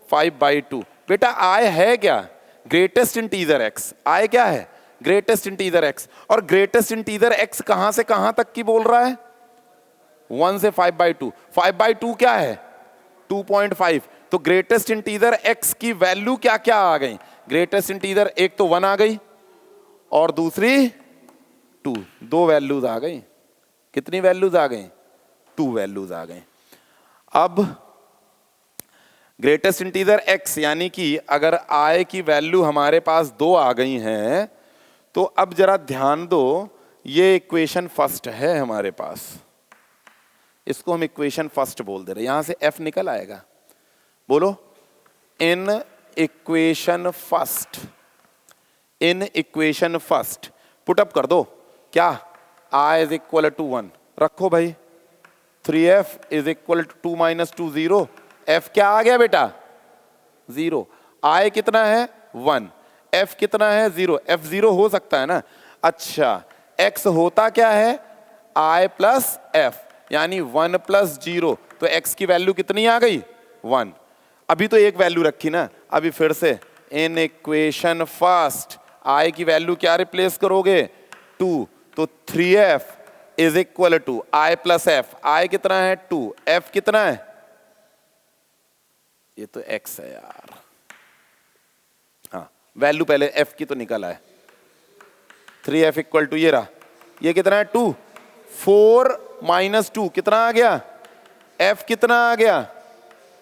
5/2, बेटा i है क्या, ग्रेटेस्ट इंटीजर x, i क्या है, ग्रेटेस्ट इंटीजर x, और ग्रेटेस्ट इंटीजर x कहां से कहां तक की बोल रहा है, 1 से 5/2। 5/2 क्या है, 2.5। तो ग्रेटेस्ट इंटीजर x की वैल्यू क्या क्या आ गई, ग्रेटेस्ट इंटीजर एक तो 1 आ गई और दूसरी 2, 2 वैल्यूज आ गई। कितनी वैल्यूज आ गई, 2 वैल्यूज आ गई। अब ग्रेटेस्ट इंटीजर x, यानी कि अगर i की वैल्यू हमारे पास 2 आ गई हैं, तो अब जरा ध्यान दो, ये इक्वेशन फर्स्ट है हमारे पास, इसको हम इक्वेशन फर्स्ट बोल दे रहे हैं, यहां से f निकल आएगा। बोलो, इन इक्वेशन फर्स्ट, इन इक्वेशन फर्स्ट पुटअप कर दो, क्या, i इज इक्वल टू 1 रखो भाई, 3f is equal to 2 - 2 0, f क्या आ गया बेटा, 0, i कितना है 1, f कितना है 0, f 0 हो सकता है ना। अच्छा, x होता क्या है, i प्लस f, यानी 1 + 0, तो x की वैल्यू कितनी आ गई, 1। अभी तो एक वैल्यू रखी ना, अभी फिर से इन इक्वेशन फर्स्ट i की वैल्यू क्या रिप्लेस करोगे, 2, तो 3f is equal to i plus f, i कितना है 2, f कितना है, ये तो x है यार, हाँ वैल्यू पहले f की तो निकल आए, 3f इक्वल टू ये रहा, ये कितना है 2, 4 - 2 कितना आ गया, f कितना आ गया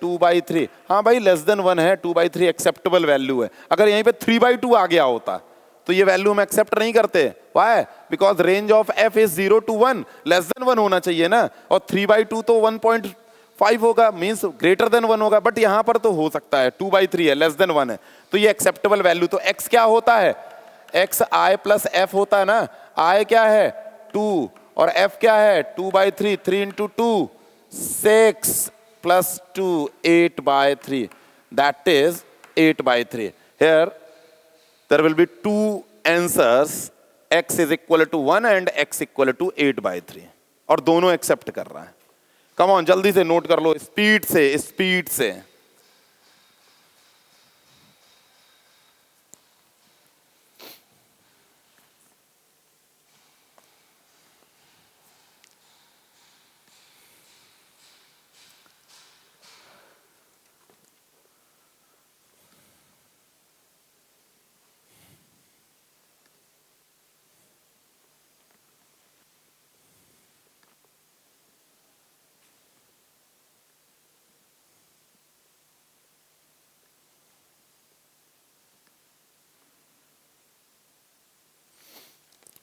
2/3, हाँ भाई लेस देन 1 है, 2/3 एक्सेप्टेबल वैल्यू है। अगर यहीं पे 3/2 आ गया होता तो ये वैल्यू हम एक्सेप्ट नहीं करते। Why? Because range of f is 0 to 1, less than 1 होना चाहिए ना, और 3/2 तो 1.5 होगा, मींस ग्रेटर देन 1 होगा, बट यहां पर तो हो सकता है 2/3 है, लेस देन 1 है, तो ये एक्सेप्टेबल वैल्यू। तो x क्या होता है? x i प्लस f होता है ना। i क्या है? 2, और f क्या है? 2/3, 3 into 2 6 plus 2 8/3, that is 8/3. Here there will be two answers, x is equal to 1 and x equal to 8/3, और दोनों एक्सेप्ट कर रहा है। कम ऑन जल्दी से नोट कर लो, स्पीड से, स्पीड से।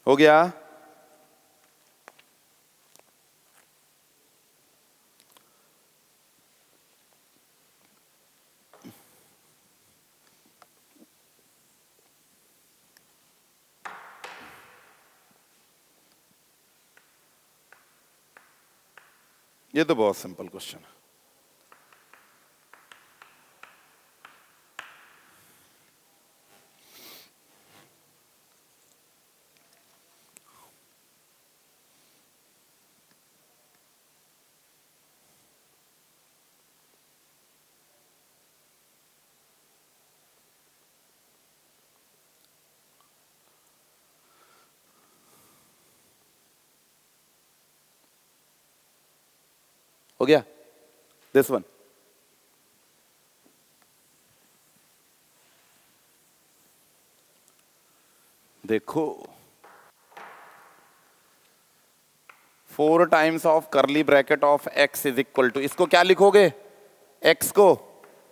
हो गया? ये तो बहुत सिंपल क्वेश्चन है। हो गया? दिस वन, देखो 4 times of curly bracket of x is equal to, इसको क्या लिखोगे? x को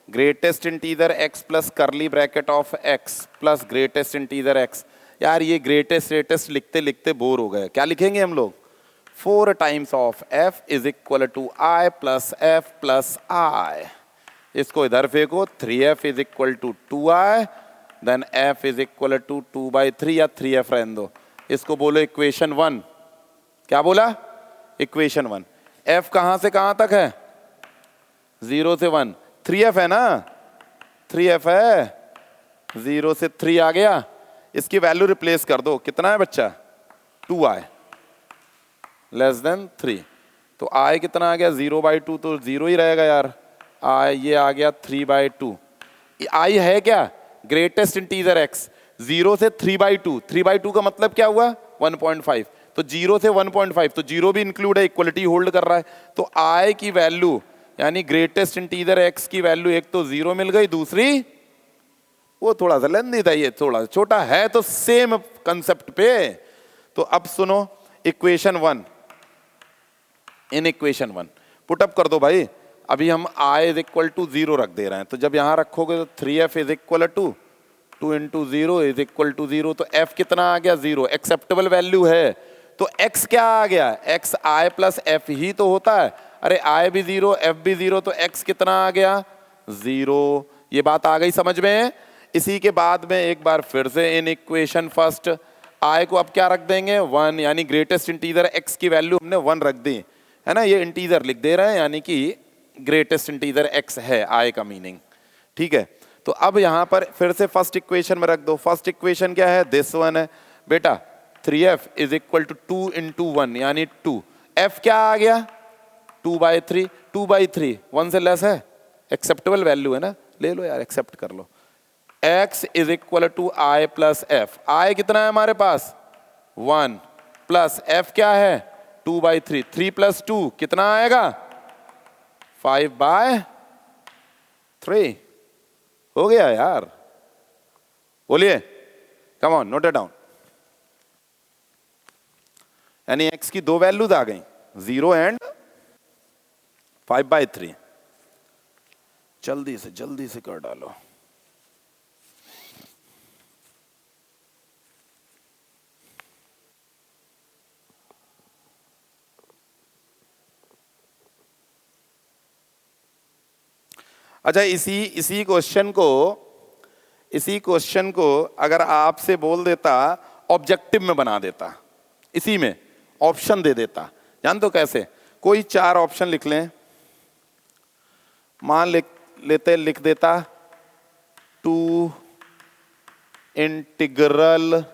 greatest integer x plus curly bracket of x plus greatest integer x। यार ये ग्रेटेस्ट लिखते लिखते बोर हो गए, क्या लिखेंगे हम लोग? 4 times of f is equal to i plus f plus i। इसको इधर फेंको, 3f is equal to 2i, then f is equal to 2/3 या 3f रहने दो। इसको बोलो इक्वेशन 1। क्या बोला? इक्वेशन 1। f कहां से कहां तक है? 0 से 1। 3f है ना? 3f है, 0 से 3 आ गया। इसकी वैल्यू रिप्लेस कर दो, कितना है बच्चा? 2i less than 3। तो i कितना आ गया? 0/2, तो 0 ही रहेगा यार। i ये आ गया 3/2। i है क्या? Greatest integer x। 0 से 3/2, 3/2 का मतलब क्या हुआ? 1.5। तो 0 से 1.5, तो 0 भी इंक्लूड है, इक्वलिटी होल्ड कर रहा है। तो i की वैल्यू यानी ग्रेटेस्ट इंटीजर x की वैल्यू, एक तो 0 मिल गई, दूसरी वो थोड़ा सा लेंदी था, ये थोड़ा छोटा है, तो सेम कंसेप्ट पे। तो अब सुनो equation 1, in equation 1 put up कर दो भाई। अभी हम i इज इक्वल टू 0 रख दे रहे हैं, तो जब यहां रखोगे तो 3f is equal to 2 into 0 is equal to 0। तो f कितना आ गया? 0, एक्सेप्टेबल वैल्यू है। तो x क्या आ गया? x i प्लस f ही तो होता है। अरे i भी 0, f भी 0, तो x कितना आ गया? 0। ये बात आ गई समझ में? इसी के बाद में एक बार फिर से इन इक्वेशन फर्स्ट i को अब क्या रख देंगे? 1, यानी ग्रेटेस्ट इंटीजर x की वैल्यू हमने 1 रख दी है ना। ये इंटीजर लिख दे रहे हैं, यानी कि ग्रेटेस्ट इंटीजर x है i का मीनिंग, ठीक है। तो अब यहां पर फिर से फर्स्ट इक्वेशन में रख दो। फर्स्ट इक्वेशन क्या है? दिस वन है बेटा। 3f is equal to 2 into 1 यानी 2। f क्या आ गया? 2/3। 2/3 1 से लेस है, एक्सेप्टेबल वैल्यू है ना, ले लो यार, एक्सेप्ट कर लो। x is equal to i plus f। i कितना है हमारे पास? 1 प्लस f क्या है? 2/3। 3 प्लस 2 कितना आएगा? 5/3। हो गया यार, बोलिए, कम ऑन, नोट इट डाउन। यानी x की दो वैल्यूज आ गई, 0 एंड 5/3। जल्दी से कर डालो। अच्छा, इसी क्वेश्चन को अगर आपसे बोल देता ऑब्जेक्टिव में बना देता, इसी में ऑप्शन दे देता, जान तो कैसे? कोई 4 ऑप्शन लिख लें, लिख देता 2 इंटीग्रल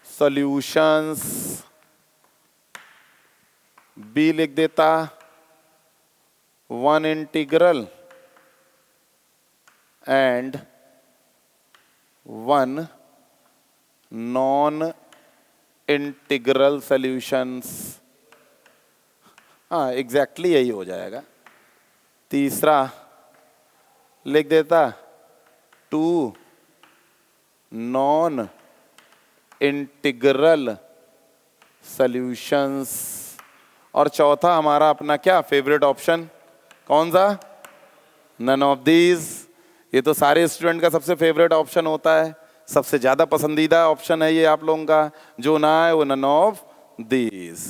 सॉल्यूशंस, बी लिख देता 1 integral and 1 non integral solutions. हाँ, एग्जैक्टली यही हो जाएगा। तीसरा लिख देता 2 नॉन इंटीग्रल सॉल्यूशंस। और चौथा हमारा अपना क्या फेवरेट ऑप्शन, कौन सा? None of these. ये तो सारे स्टूडेंट का सबसे फेवरेट ऑप्शन होता है, सबसे ज्यादा पसंदीदा ऑप्शन है ये आप लोगों का, जो ना है वो नन ऑफ दीज।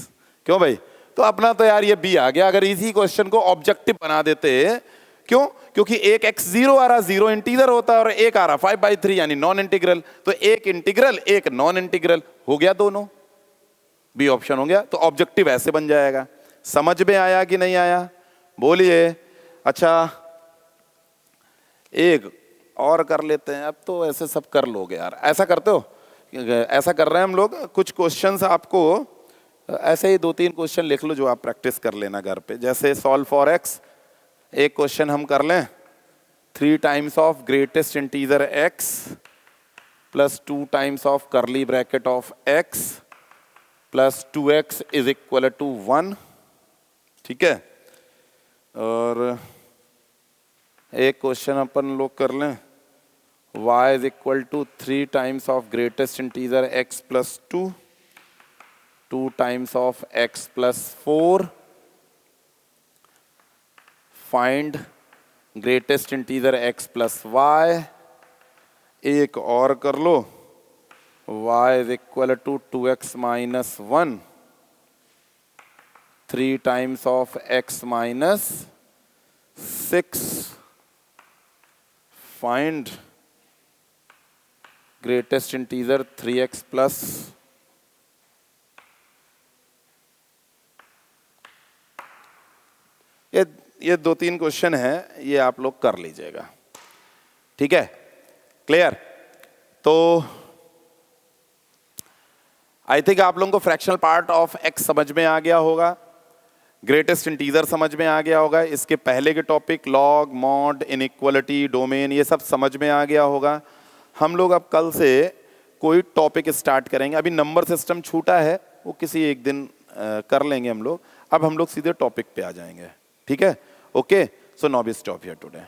क्यों भाई? तो अपना तो यार ये बी आ गया। अगर इसी क्वेश्चन को ऑब्जेक्टिव बना देते, क्यों? क्योंकि एक x0 आ रहा, 0 इंटीजर होता है, और एक आ रहा 5/3 यानी नॉन इंटीग्रल, तो एक इंटीग्रल एक नॉन इंटीग्रल हो गया, दोनों बी ऑप्शन हो गया। तो ऑब्जेक्टिव ऐसे बन जाएगा। समझ में आया कि नहीं आया? बोलिए। अच्छा, एक और कर लेते हैं। अब तो ऐसे सब कर लोगे यार, ऐसा करते हो? ऐसा कर रहे हैं हम लोग, कुछ क्वेश्चंस आपको ऐसे ही 2-3 क्वेश्चन लिख लो जो आप प्रैक्टिस कर लेना घर पे। जैसे सॉल्व फॉर एक्स, एक क्वेश्चन हम कर लें 3 times of greatest integer x plus 2 times of curly bracket of x plus 2x is equal to 1। ठीक है। और एक क्वेश्चन अपन लोग कर लें y is equal to 3 times of greatest integer x plus 2 times of x plus 4। Find greatest integer x plus y। एक और कर लो y is equal to 2x minus 1 3 times of x minus 6। Find greatest integer 3x plus. ये 2-3 question है, ये आप लोग कर लीजिएगा। ठीक है, क्लियर? तो आई थिंक आप लोगों को फ्रैक्शनल पार्ट ऑफ x समझ में आ गया होगा, ग्रेटेस्ट इंटीजर समझ में आ गया होगा, इसके पहले के topic log, mod, inequality, domain, ये सब समझ में आ गया होगा। हम लोग अब कल से कोई टॉपिक स्टार्ट करेंगे। अभी नंबर सिस्टम छूटा है, वो किसी एक दिन कर लेंगे हम लोग। अब हम लोग सीधे टॉपिक पे आ जाएंगे। ठीक है? Okay, so now we stop here today.